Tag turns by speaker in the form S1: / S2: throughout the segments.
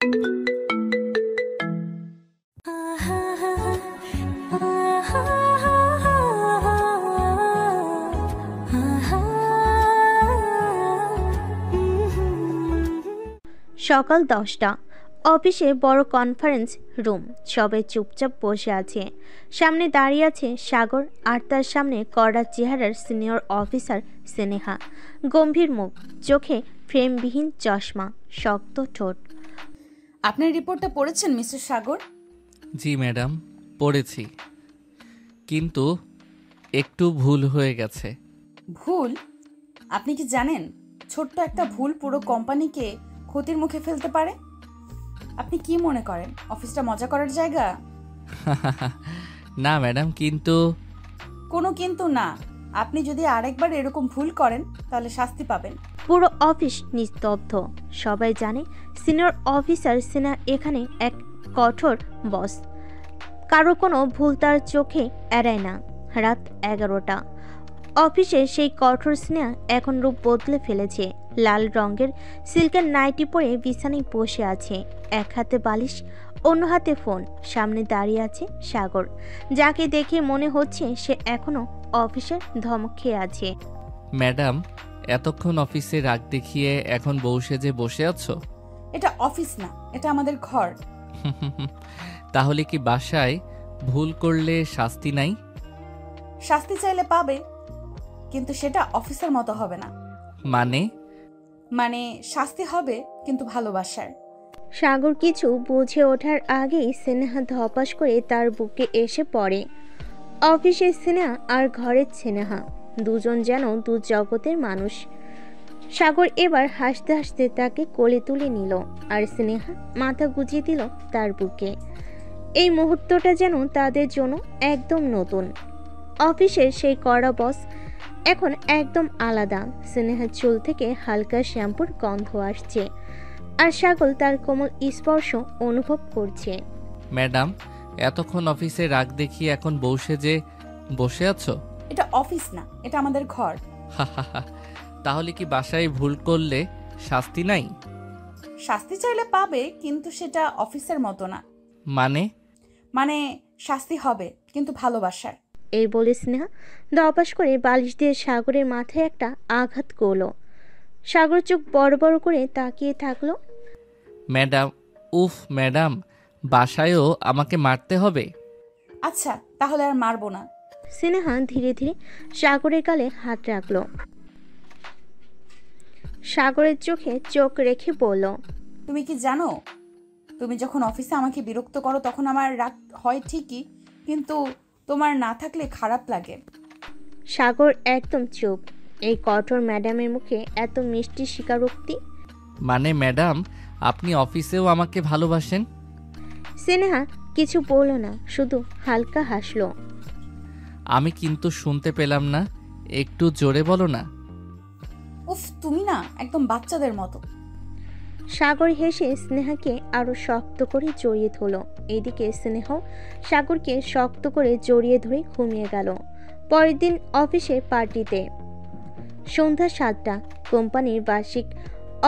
S1: সকাল 10টা। অফিসে বড় কনফারেন্স রুম, সবাই চুপচাপ বসে আছে। সামনে দাঁড়িয়ে আছে সাগর, আর তার সামনে কড়া চেহারার সিনিয়র অফিসার স্নেহা। গম্ভীর মুখ, চোখে ফ্রেমবিহীন চশমা, শক্ত ঠোঁট।
S2: আপনার রিপোর্টটা পড়েছেন মিস্টার সাগর?
S3: জি ম্যাডাম, পড়েছি, কিন্তু একটু ভুল হয়ে গেছে।
S2: ভুল? আপনি কি জানেন ছোট্ট একটা ভুল পুরো কোম্পানিকে ক্ষতির মুখে ফেলতে পারে? আপনি কি মনে করেন অফিসটা মজা করার জায়গা?
S3: না ম্যাডাম, কিন্তু
S2: কোনো কিন্তু না। আপনি যদি আরেকবার এরকম ভুল করেন তাহলে শাস্তি পাবেন।
S1: পুরো অফিস নিস্তব্ধ। সবাই জানে সিনিয়র অফিসার সিনহা এখানে এক কঠোর বস। কারো কোনো ভুল তার চোখে এড়ায় না। রাত 11টা। অফিসে সেই কঠোর স্নেহা এখন রূপ বদলে ফেলেছে। লাল রঙের সিল্কের নাইটি পরে বিছানায় বসে আছে, এক হাতে বালিশ, অন্য হাতে ফোন। সামনে দাঁড়িয়ে আছে সাগর, যাকে দেখে মনে হচ্ছে সে এখনো অফিসের ধমক খেয়ে আছে।
S3: ম্যাডাম, এতক্ষণ অফিসে রাগ দেখিয়ে এখন বউ সেজে বসে আছো?
S2: এটা অফিস না, এটা আমাদের ঘর।
S3: তাহলে কি বাসায় ভুল করলে শাস্তি নাই?
S2: শাস্তি চাইলে পাবে, কিন্তু সেটা অফিসের মতো হবে না।
S3: মানে
S2: শাস্তি হবে কিন্তু ভালোবাসার।
S1: সাগর কিছু বুঝে ওঠার আগেই স্নেহা ধপাস করে তার বুকে এসে পড়ে। অফিসের স্নেহা আর ঘরের স্নেহা, দুজন যেন দু জগতের মানুষ। সাগর এবার হাসতে হাসতে তাকে কোলে তুলে নিল, আর স্নেহা মাথা গুজিয়ে দিল তার বুকে। এই মুহূর্তটা যেন তাদের জন্য একদম নতুন। অফিসের সেই কড়া বস এখন একদম আলাদা। স্নেহার চুল থেকে হালকা শ্যাম্পুর গন্ধ আসছে, আর সাগর তার কোমল স্পর্শ অনুভব করছে।
S3: ম্যাডাম, এতক্ষণ অফিসে রাগ দেখিয়ে এখন বউ সেজে বসে আছো?
S2: এটা অফিস না, এটা আমাদের ঘর।
S3: তাহলে কি বাসায় ভুল করলে শাস্তি নাই?
S2: শাস্তি চাইলে পাবে, কিন্তু সেটা অফিসের মতো না।
S3: মানে
S2: শাস্তি হবে কিন্তু ভালোবাসার।
S1: এই বলে স্নেহা ধপাস করে বালিশ দিয়ে সাগরের মাথায় একটা আঘাত করলো। সাগর চোখ বড় বড় করে তাকিয়ে থাকলো।
S3: ম্যাডাম, উফ ম্যাডাম, বাসায়ও আমাকে মারতে হবে?
S2: আচ্ছা, তাহলে আর মারবো না।
S1: স্নেহা ধীরে ধীরে সাগরের গালে হাত রাখলো। সাগরের চোখে চোখ রেখে বলল,
S2: তুমি কি জানো, তুমি যখন অফিসে আমাকে বিরক্ত করো তখন আমার রাগ হয় ঠিকই, কিন্তু তোমার না থাকলে খারাপ লাগে।
S1: সাগর একদম চুপ। এই কঠোর ম্যাডামের মুখে এত মিষ্টি স্বীকারোক্তি।
S3: মানে ম্যাডাম, আপনি অফিসেও আমাকে ভালোবাসেন?
S1: স্নেহা কিছু বলল না, শুধু হালকা হাসলো।
S3: আমি কিন্তু শুনতে পেলাম না, একটু জোরে বলো না।
S2: উফ, তুমি না একদম বাচ্চাদের মতো।
S1: সাগর হেসে স্নেহাকে আরো শক্ত করে জড়িয়ে ধরল। এদিকে স্নেহাও সাগরকে শক্ত করে জড়িয়ে ধরে ঘুমিয়ে গেল। পরের দিন অফিসে পার্টিতে। সন্ধ্যা 7টা। কোম্পানির বার্ষিক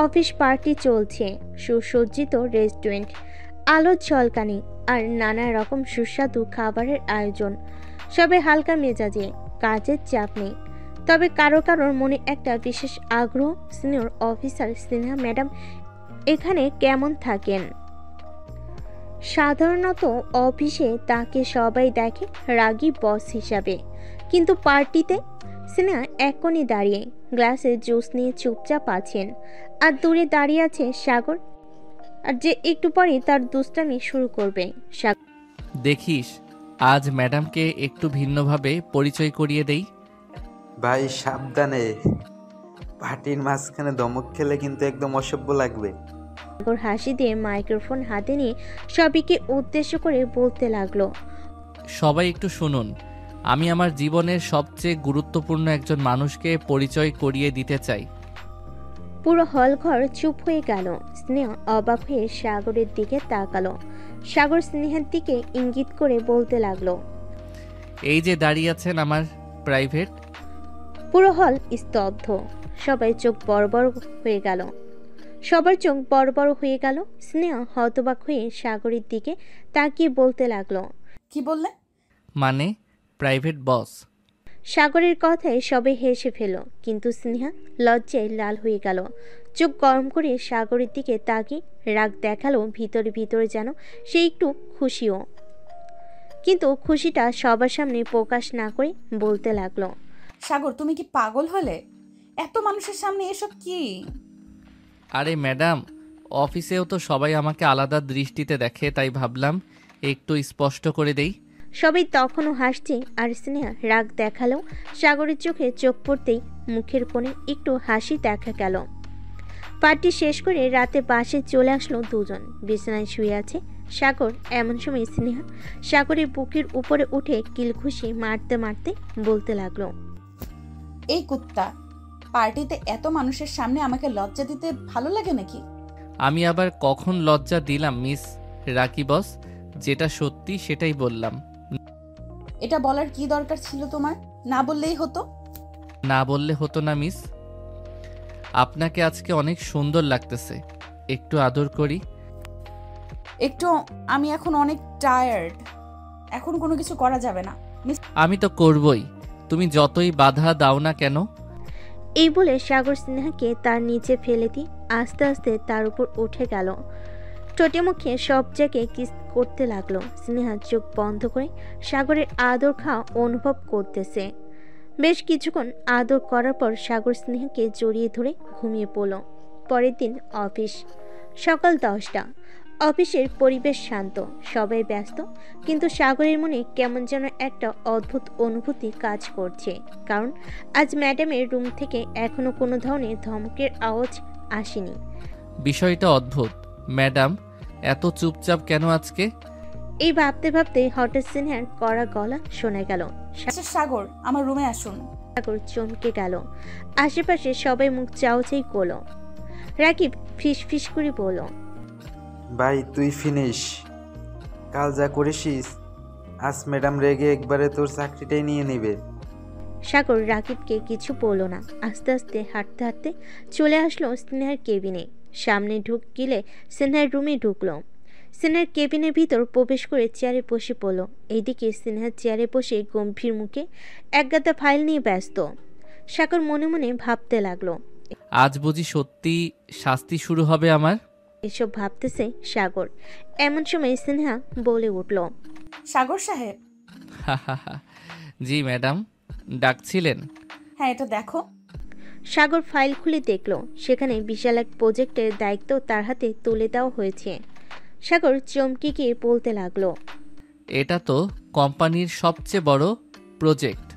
S1: অফিস পার্টি চলছে। সুসজ্জিত রেস্টুরেন্ট, আলোর ঝলকানি আর নানা রকম সুস্বাদু খাবারের আয়োজন। সবে হালকা মেজাজে, কাজের চাপ নেই। তবে কারোর মনে একটা বিশেষ আগ্রহ, সিনিয়র অফিসার স্নেহা ম্যাডাম এখানে কেমন থাকেন। সাধারণত অফিসে তাকে সবাই দেখে রাগী বস হিসাবে, কিন্তু পার্টিতে স্নেহা এক কোণে দাঁড়িয়ে গ্লাসে জুস নিয়ে চুপচাপ আছেন, আর দূরে দাঁড়িয়ে আছে সাগর, আর যে একটু পরে তার দুষ্টামি শুরু করবে।
S3: দেখিস, আজ ম্যাডামকে একটু ভিন্নভাবে পরিচয় করিয়ে দেই।
S4: ভাই সাবধানে, পার্টির মাঝখানে ধমক খেলে কিন্তু একদম অসভ্য লাগবে।
S1: সাগর হাসি দিয়ে মাইক্রোফোন হাতে নিয়ে সবাইকে উদ্দেশ্য করে বলতে লাগলো,
S3: সবাই একটু শুনুন, আমি আমার জীবনের সবচেয়ে গুরুত্বপূর্ণ একজন মানুষকে পরিচয় করিয়ে দিতে চাই।
S1: পুরো হল ঘর চুপ হয়ে গেল। স্নেহা অবাক হয়ে সাগরের দিকে তাকালো। সাগর স্নেহার দিকে ইঙ্গিত করে বলতে লাগলো,
S3: এই যে দাঁড়িয়ে আছেন আমার প্রাইভেট।
S1: পুরো হল স্তব্ধ, সবাই চোখ বড় বড় হয়ে গেল। সবার চোখ বড় বড় হয়ে গেল। স্নেহা হতবাক হয়ে সাগরের দিকে তাকিয়ে বলতে লাগলো।
S2: কি বললে?
S3: মানে প্রাইভেট বস।
S1: সাগরের কথায় সবে হেসে ফেল, কিন্তু স্নেহা লজ্জায় লাল হয়ে গেল। চোখ গরম করে সাগরের দিকে তাকিয়ে রাগ দেখালো। ভিতরে ভিতরে যেন সে একটু খুশিও, কিন্তু খুশিটা সবার সামনে প্রকাশ না করে বলতে লাগলো।
S2: সাগর, তুমি কি পাগল হলে? এত মানুষের সামনে এসব কি?
S3: আরে ম্যাডাম, অফিসেও তো সবাই আমাকে আলাদা দৃষ্টিতে দেখে, তাই ভাবলাম একটু স্পষ্ট করে দেই।
S1: সবাই তখনও হাসছে আর স্নেহা রাগ দেখালো। সাগরের চোখে চোখ পড়তেই মুখের কোণে একটু হাসি দেখা গেল। পার্টি শেষ করে রাতে বাসে চলে আসলো দুজন। বিছানায় শুয়ে আছে সাগর। এমন সময় স্নেহা সাগরের বুকের উপরে উঠে কিলঘুষি মারতে মারতে বলতে লাগলো।
S2: এই কুত্তা, পার্টিতে এত মানুষের সামনে আমাকে লজ্জা দিতে ভালো লাগে নাকি?
S3: আমি আবার কখন লজ্জা দিলাম মিস রাকি বস? যেটা সত্যি সেটাই বললাম।
S2: এটা বলার কি দরকার ছিল তোমার? না বললেই হতো।
S3: না বললে হতো না মিস। আপনাকে আজকে অনেক সুন্দর লাগতেছে, একটু আদর করি।
S2: একটু, আমি এখন অনেক টায়ার্ড, এখন কোনো কিছু করা যাবে না।
S3: আমি তো করবই, তুমি যতই বাধা দাও না কেন।
S1: এই বলে সাগর স্নেহাকে তার নিচে ফেলে দিয়ে আস্তে আস্তে তার উপর উঠে গেল। ঠোঁটে মুখে সব জায়গায় কিস করতে লাগলো। স্নেহা চোখ বন্ধ করে সাগরের আদর খাওয়া অনুভব করতেছে। বেশ কিছুক্ষণ আদর করার পর সাগর স্নেহাকে জড়িয়ে ধরে ঘুমিয়ে পড়ল। পরের দিন অফিস। সকাল 10টা। অফিসের পরিবেশ শান্ত, সবাই ব্যস্ত, কিন্তু সাগরের মনে কেমন যেন একটা অদ্ভুত অনুভূতি কাজ করছে। কারণ আজ ম্যাডামের রুম থেকে এখনো কোনো ধরনের ধমকের আওয়াজ আসেনি।
S3: বিষয়টা অদ্ভুত। ম্যাডাম এত চুপচাপ কেন আজকে?
S1: এই ভাবতে ভাবতে হঠাৎ স্নেহার কড়া গলা শোনা গেল।
S2: আচ্ছা সাগর, আমার রুমে আসুন।
S1: সাগর চমকে গেল। আশেপাশে সবাই মুখ চাওচাই করলো। রাকিব ফিস ফিস করে বলল,
S4: ভাই তুই ফিনিশ। কাল যা করেছিস, আজ ম্যাডাম রেগে একবারে তোর চাকরিটাই নিয়ে নেবে।
S1: সাগর রাকিবকে কিছু বলল না। আস্তে আস্তে হাঁটতে হাঁটতে চলে আসলো স্নেহার কেবিনে। সামনে ঢুকলে স্নেহার রুমে ঢুকলো। স্নেহার কেবিনের ভিতর প্রবেশ করে চেয়ারে বসে পড়ল। এইদিকে স্নেহার চেয়ারে বসে গম্ভীর মুখে একগাদা ফাইল নিয়ে ব্যস্ত। সাগর মনে মনে ভাবতে লাগলো,
S3: আজ বুঝি সত্যি শাস্তি শুরু হবে আমার?
S1: এসব ভাবতেছে সাগর। এমন সময় স্নেহা বলে উঠল,
S2: সাগর সাহেব।
S3: জি ম্যাডাম, ডাকছিলেন?
S2: হ্যাঁ, এটা দেখো।
S1: সাগর ফাইল খুলে দেখল সেখানে বিশাল এক প্রজেক্টের দায়িত্ব তার হাতে তুলে দেওয়া হয়েছে। সাগর চমকে গিয়ে বলতে লাগলো,
S3: এটা তো কোম্পানির সবচেয়ে বড় প্রজেক্ট।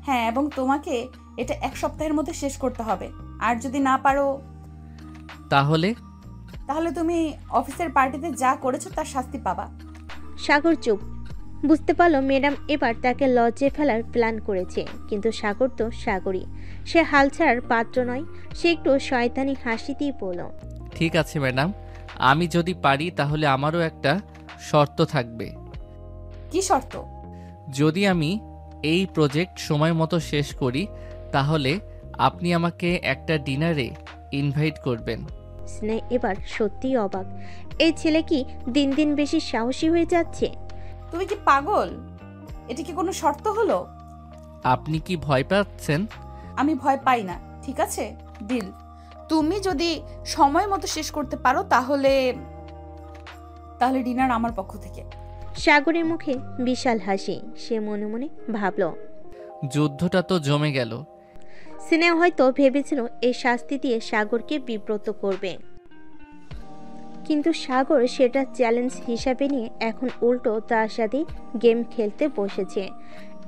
S2: হ্যাঁ, এবং তোমাকে এটা 1 সপ্তাহের মধ্যে শেষ করতে হবে। আর যদি না পারো,
S3: তাহলে
S2: তুমি অফিসের পার্টিতে যা করেছো তার শাস্তি পাবা।
S1: সাগর চুপ। বুঝতে পারলো ম্যাডাম এবার তাকে লজ্জায় ফেলার প্ল্যান করেছে, কিন্তু সাগর তো সাগরই, সে হাল ছাড়ার পাত্র নয়। সে একটু শয়তানি হাসি দিয়ে বলল,
S3: ঠিক আছে ম্যাডাম, আমি যদি পারি তাহলে আমারও একটা শর্ত থাকবে।
S2: কি শর্ত?
S3: যদি আমি এই প্রজেক্ট সময় মতো শেষ করি তাহলে আপনি আমাকে একটা ডিনারে ইনভাইট করবেন।
S1: স্নেহ এবার সত্যিই অবাক। এই ছেলে কি দিন দিন বেশি সাহসী হয়ে যাচ্ছে?
S2: তুমি কি পাগল? এটা কি কোনো শর্ত হলো?
S3: আপনি কি ভয় পাচ্ছেন?
S2: আমি ভয় পাই না, ঠিক আছে? ডিল। তুমি যদি সময় মতো শেষ করতে পারো তাহলে ডিনার আমার পক্ষ থেকে।
S1: সাগরের মুখে বিশাল হাসি। সে মনে মনে ভাবল,
S3: যুদ্ধটা তো জমে গেল।
S1: স্নেহ হয়তো ভেবেছিল এই শাস্তি দিয়ে সাগরকে বিব্রত করবে, কিন্তু সাগর সেটা চ্যালেঞ্জ হিসাবে নিয়ে এখন উল্টো তার সাথে গেম খেলতে বসেছে।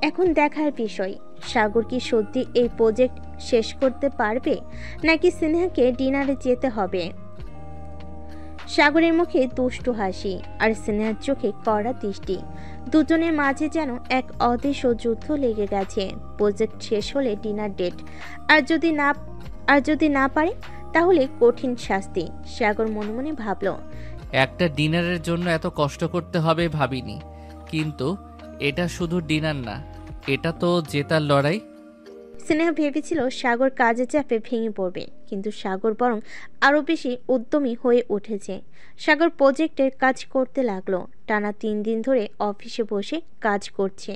S1: এখন দেখার বিষয়, সাগর কি সত্যি এই প্রজেক্ট শেষ করতে পারবে, নাকি স্নেহাকে ডিনারে যেতে হবে। সাগরের মুখে দুষ্টু হাসি আর স্নেহার চোখে কড়া দৃষ্টি। দুজনের মাঝে যেন এক অদৃশ্য যুদ্ধ লেগে গেছে। প্রজেক্ট শেষ হলে ডিনার ডেট, আর যদি না পারে তাহলে কঠিন শাস্তি। সাগর মনে মনে ভাবল,
S3: একটা ডিনারের জন্য এত কষ্ট করতে হবে ভাবিনি, কিন্তু এটা শুধু ডিনার না, এটা তো জেতার লড়াই।
S1: স্নেহা ভেবেছিল সাগর কাজের চাপে ভেঙে পড়বে, কিন্তু সাগর বরং আরও বেশি উদ্যমী হয়ে উঠেছে। সাগর প্রজেক্টের কাজ করতে লাগলো। টানা 3 দিন ধরে অফিসে বসে কাজ করছে,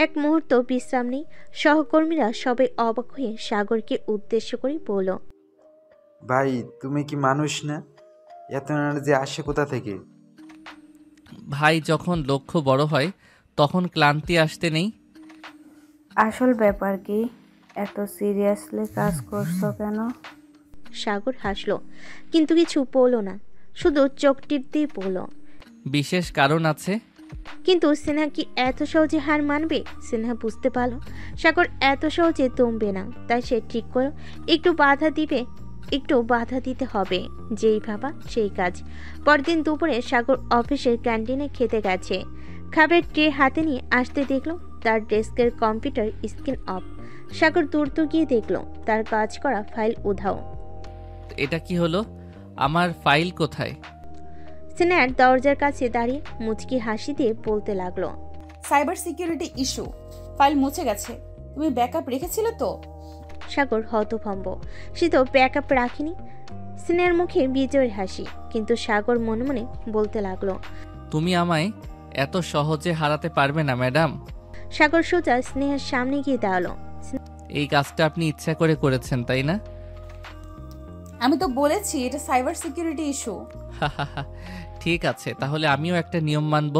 S1: এক মুহূর্ত বিশ্রাম নেই। সহকর্মীরা সবাই অবাক হয়ে সাগরকে উদ্দেশ্য করে বলল,
S4: ভাই তুমি কি মানুষ না? এত এনার্জি আসে কোথা থেকে?
S3: ভাই, যখন লক্ষ্য বড় হয় তখন ক্লান্তি আসতে নেই।
S5: আসল ব্যাপার কি? এত সিরিয়াসলি কাজ করছো কেন?
S1: সাগর হাসলো, কিন্তু কিছু বলল না, শুধু চোখ টিপ দিয়ে বলল,
S3: বিশেষ কারণ আছে।
S1: কিন্তু সিনহা কি এত সহজে হার মানবে? সিনহা বুঝতে পারল সাগর এত সহজে দমবে না, তাই সে ঠিক করল একটু বাধা দিতে হবে। যেই ভাবা সেই কাজ। পরদিন দুপুরে সাগর অফিসের ক্যান্টিনে খেতে গেছে। খাবারের ট্রে হাতে নিয়ে আসতে দেখলো তার ডেস্কের কম্পিউটার স্ক্রিন অফ। সাগর দ্রুত গিয়ে দেখলো তার কাজ করা ফাইল উধাও।
S3: এটা কি হলো? আমার ফাইল কোথায়?
S1: সিনহার দরজার কাছে দাঁড়িয়ে মুচকি হাসি দিয়ে বলতে লাগলো,
S2: সাইবার সিকিউরিটি ইস্যু, ফাইল মুছে গেছে। তুমি ব্যাকআপ রেখেছিলে তো?
S1: সাগর হতভম্ব। সে তো ব্যাকআপ রাখিনি। সিনহার মুখে বিজয়ের হাসি, কিন্তু সাগর মনে মনে বলতে লাগলো,
S3: তুমি আমায় এত সহজে হারাতে পারবে না ম্যাডাম।
S1: সাগর সোজা স্নেহার সামনে গিয়ে দাঁড়ালো।
S3: এই কাজটা আপনি ইচ্ছা করে করেছেন, তাই না?
S2: আমি তো বলেছি এটা সাইবার সিকিউরিটি ইস্যু।
S3: ঠিক আছে, তাহলে আমিও একটা নিয়ম মানব।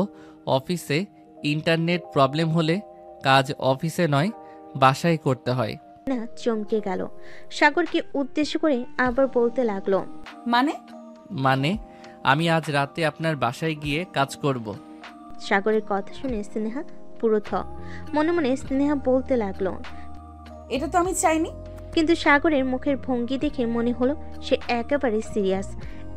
S3: অফিসে ইন্টারনেট প্রবলেম হলে কাজ অফিসে নয়, বাসায় করতে হয়।
S1: না, চমকে গেল। সাগরকে উদ্দেশ্য করে আবার বলতে লাগলো,
S2: মানে?
S3: আমি আজ রাতে আপনার বাসায় গিয়ে কাজ করব।
S1: সাগরের কথা শুনে স্নেহা পুরো থ। মনে মনে স্নেহা বলতে লাগলো,
S2: এটা তো আমি চাইনি।
S1: কিন্তু সাগরের মুখের ভঙ্গি দেখে মনে হলো সে একেবারে সিরিয়াস।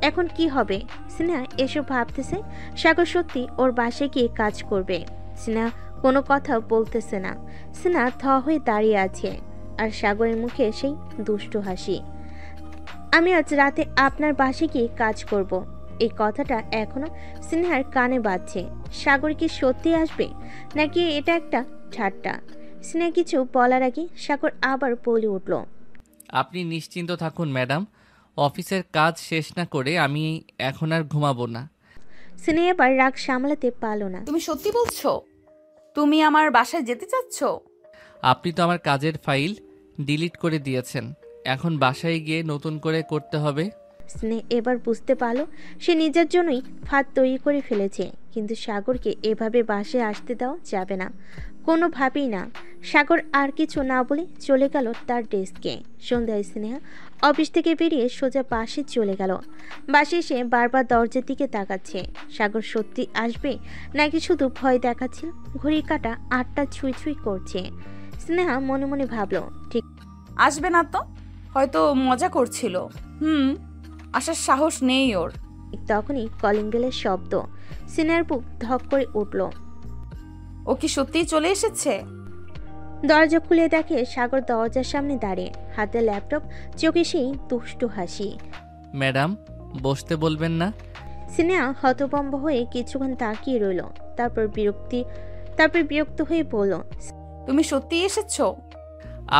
S1: এখন কি হবে? স্নেহা এসব ভাবতেছে। সাগর সত্যি ওর বাসায় গিয়ে কাজ করবে। স্নেহা কোনো কথা বলতেছে না। স্নেহা থ হয়ে দাঁড়িয়ে আছে, আর সাগরের মুখে সেই দুষ্টু হাসি। আমি আজ রাতে আপনার বাসায় গিয়ে কাজ করব। এই কথাটা এখনো স্নেহার কানে বাজছে। সাগর কি সত্যি আসবে, নাকি এটা একটা ঠাট্টা? স্নেহা কিছু বলার আগে সাগর আবার বলে উঠল,
S3: আপনি নিশ্চিন্ত থাকুন ম্যাডাম, অফিসের কাজ শেষ না করে আমি এখন আর ঘুমাবো না।
S1: স্নেহা এবার রাগ সামলাতে পারল না।
S2: তুমি সত্যি বলছো? তুমি আমার বাসায় যেতে চাচ্ছ?
S3: আপনি তো আমার কাজের ফাইল ডিলিট করে দিয়েছেন, এখন বাসায় গিয়ে নতুন করে করতে হবে।
S1: স্নেহ এবার বুঝতে পারল সে নিজের জন্যই ফাঁদ তৈরি করে ফেলেছে, কিন্তু সাগরকে এভাবে বাসায় আসতে দেওয়া যাবে না, কোনোভাবেই না। সাগর আর কিছু না বলে চলে গেল তার ডেস্কে। সন্ধ্যায় স্নেহা অফিস থেকে বেরিয়ে সোজা বাসে চলে গেল। বাসে এসে বারবার দরজার দিকে তাকাচ্ছে। সাগর সত্যি আসবে, নাকি শুধু ভয় দেখাচ্ছিল? ঘড়ির কাঁটা 8টা ছুঁই ছুঁই করছে। স্নেহা মনে মনে ভাবল, ঠিক
S2: আসবে না তো, হয়তো মজা করছিল। আসার সাহস নেই ওর।
S1: তখনই কলিং বেলের শব্দ। স্নেহার বুক ধক করে উঠল।
S2: ও কি সত্যিই চলে এসেছে?
S1: দরজা খুলে দেখে সাগর দরজার সামনে দাঁড়িয়ে, হাতে ল্যাপটপ, চোখে সেই দুষ্টু হাসি।
S3: ম্যাডাম, বসতে বলবেন না?
S1: স্নেহা হতভম্ব হয়ে কিছুক্ষণ তাকিয়ে রইল, তারপর বিরক্ত হয়ে বলল,
S2: তুমি সত্যিই এসেছো?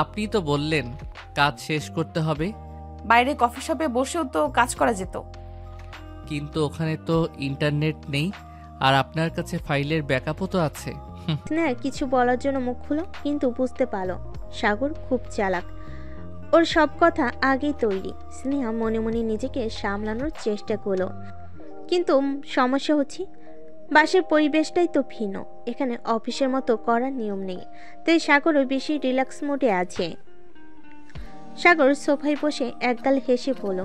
S3: আপনি তো বললেন কাজ শেষ করতে হবে।
S2: বাইরে কফি শপে বসেও তো কাজ করা যেত।
S3: কিন্তু ওখানে তো ইন্টারনেট নেই, আর আপনার কাছে ফাইলের ব্যাকআপও তো আছে।
S1: স্নেহা কিছু বলার জন্য মুখ খুলো, কিন্তু বুঝতে পারল সাগর খুব চালাক, ওর সব কথা আগেই তৈরি। স্নেহা মনে মনে নিজেকে সামলানোর চেষ্টা করলো, কিন্তু সমস্যা হচ্ছে বাসের পরিবেশটাই তো ভিন্ন। এখানে অফিসের মতো করার নিয়ম নেই, তাই সাগরও বেশি রিল্যাক্স মোডে আছে। সাগর সোফায় বসে একগাল হেসে বলল,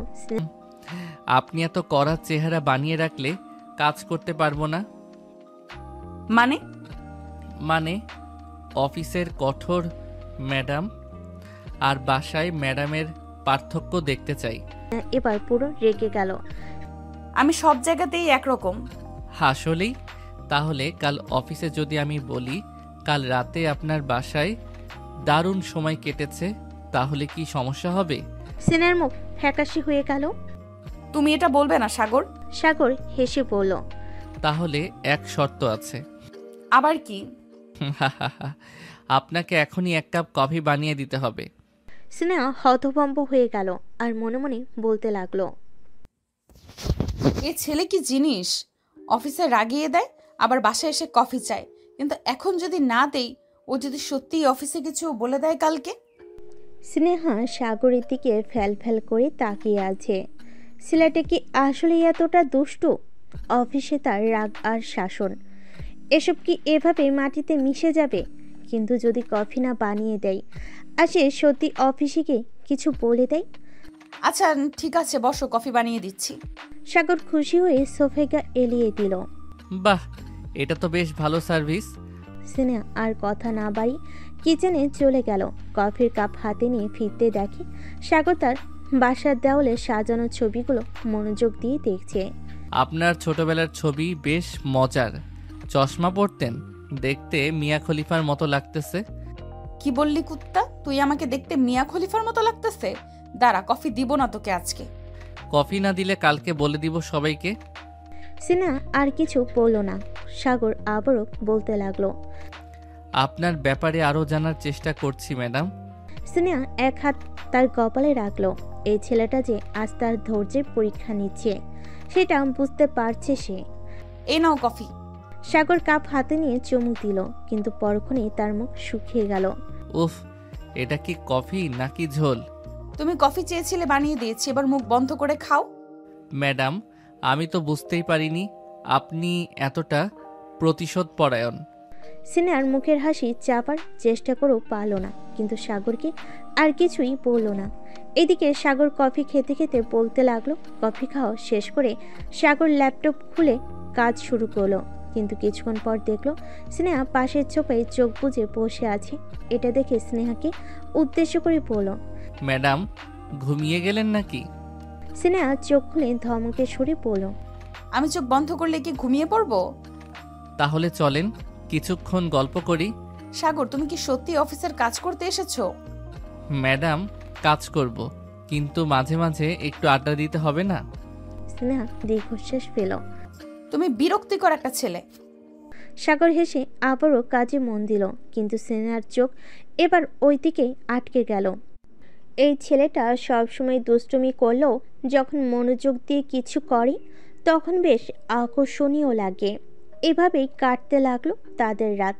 S3: আপনি এত কড়া চেহারা বানিয়ে রাখলে কাজ করতে পারবো না। মানে অফিসের কঠোর ম্যাডাম আর বাসায় ম্যাডামের পার্থক্য দেখতে চাই।
S1: এবার পুরো রেগে গেল।
S2: আমি সব জায়গাতেই একরকম।
S3: আসলেই? তাহলে কাল অফিসে যদি আমি বলি কাল রাতে আপনার বাসায় দারুণ সময় কেটেছে, তাহলে কি সমস্যা হবে?
S1: সিনের মুখ ফ্যাকাশে হয়ে গেল।
S2: তুমি এটা বলবে না সাগর?
S1: সাগর হেসে বলল,
S3: তাহলে এক শর্ত আছে।
S2: আবার কি?
S3: আপনাকে এখনই 1 কাপ কফি বানিয়ে দিতে হবে।
S1: স্নেহা হতভম্ব হয়ে গেল আর মনে মনে বলতে লাগলো,
S2: এ ছেলে কি জিনিস! অফিসে রাগিয়ে দেয়, আবার বাসায় এসে কফি চায়। কিন্তু এখন যদি না দেই, ও যদি সত্যিই অফিসে কিছু বলে দেয় কালকে।
S1: স্নেহা সাগরের দিকে ফ্যাল ফ্যাল করে তাকিয়ে আছে। ছেলেটা কি আসলে এতটা দুষ্টু? অফিসে তার রাগ আর শাসন এসব কি এভাবে মাটিতে মিশে যাবে? কিন্তু যদি কফি না বানিয়ে দেয় আর সে সত্যি অফিসে গিয়ে কিছু বলে দেয়?
S2: আচ্ছা ঠিক আছে, বসো, কফি বানিয়ে দিচ্ছি।
S1: সাগর খুশি হয়ে সোফাটা এলিয়ে দিল।
S3: বাহ, এটা তো বেশ ভালো সার্ভিস।
S1: স্নেহা আর কথা না বাড়ি কিচেনে চলে গেল। কফির কাপ হাতে নিয়ে ফিরতে দেখে সাগর তার বাসার দেওয়ালে সাজানো ছবিগুলো মনোযোগ দিয়ে দেখছে।
S3: আপনার ছোটবেলার ছবি বেশ মজার। চশমা পরতেন, দেখতে মিয়া খলিফার মতো লাগতেছে।
S2: কি বললি কুত্তা? তুই আমাকে দেখতে মিয়া খলিফার মতো লাগতেছে? দাঁড়া, কফি দিব না তোকে আজকে।
S3: কফি না দিলে কালকে বলে দিব সবাইকে।
S1: স্নেহা আর কিছু বলল না। সাগর আবারও বলতে লাগলো,
S3: আপনার ব্যাপারে আরও জানার চেষ্টা করছি ম্যাডাম।
S1: স্নেহা এক হাত তার কপালে রাখলো। এই ছেলেটা যে আজ তার ধৈর্যের পরীক্ষা নিচ্ছে সেটা বুঝতে পারছে সে।
S2: এই নাও কফি।
S1: সাগর কাপ হাতে নিয়ে চুমুক দিল, কিন্তু পরক্ষণেই তার মুখ শুকিয়ে গেল।
S3: উফ, এটা কি কফি নাকি ঝোল?
S2: তুমি কফি চেয়েছিলে, বানিয়ে দিয়েছি, এবার মুখ বন্ধ করে খাও।
S3: ম্যাডাম, আমি তো বুঝতেই পারিনি আপনি এতটা প্রতিশোধ পরায়ণ।
S1: স্নেহার মুখের হাসি চাপার চেষ্টা করেও পারল না, কিন্তু সাগরকে আর কিছুই বলল না। এদিকে সাগর কফি খেতে খেতে বলতে লাগলো। কফি খাওয়া শেষ করে সাগর ল্যাপটপ খুলে কাজ শুরু করলো, কিন্তু কিছুক্ষণ পর দেখলো স্নেহা পাশের ছোপায় চোখ বুজে বসে আছে। এটা দেখে স্নেহাকে উদ্দেশ্য করে বলল,
S3: ম্যাডাম, ঘুমিয়ে গেলেন নাকি?
S1: স্নেহা চোখ খুলে ধমকে সরে পড়ল,
S2: আমি চোখ বন্ধ করলে কি ঘুমিয়ে পড়বো?
S3: তাহলে চলেন কিছুক্ষণ গল্প করি।
S2: সাগর, তুমি কি সত্যি অফিসের কাজ করতে এসেছো?
S3: ম্যাডাম, কাজ করব, কিন্তু মাঝে মাঝে একটু আড্ডা দিতে হবে না?
S1: স্নেহা দীর্ঘশ্বাস ফেল।
S2: তুমি বিরক্তিকর একটা ছেলে।
S1: সাগর হেসে আবারও কাজে মন দিল, কিন্তু স্নেহার চোখ এবার ওই দিকেই আটকে গেল। এই ছেলেটা সবসময় দুষ্টুমি করলেও যখন মনোযোগ দিয়ে কিছু করে তখন বেশ আকর্ষণীয় লাগে। এভাবেই কাটতে লাগলো তাদের রাত।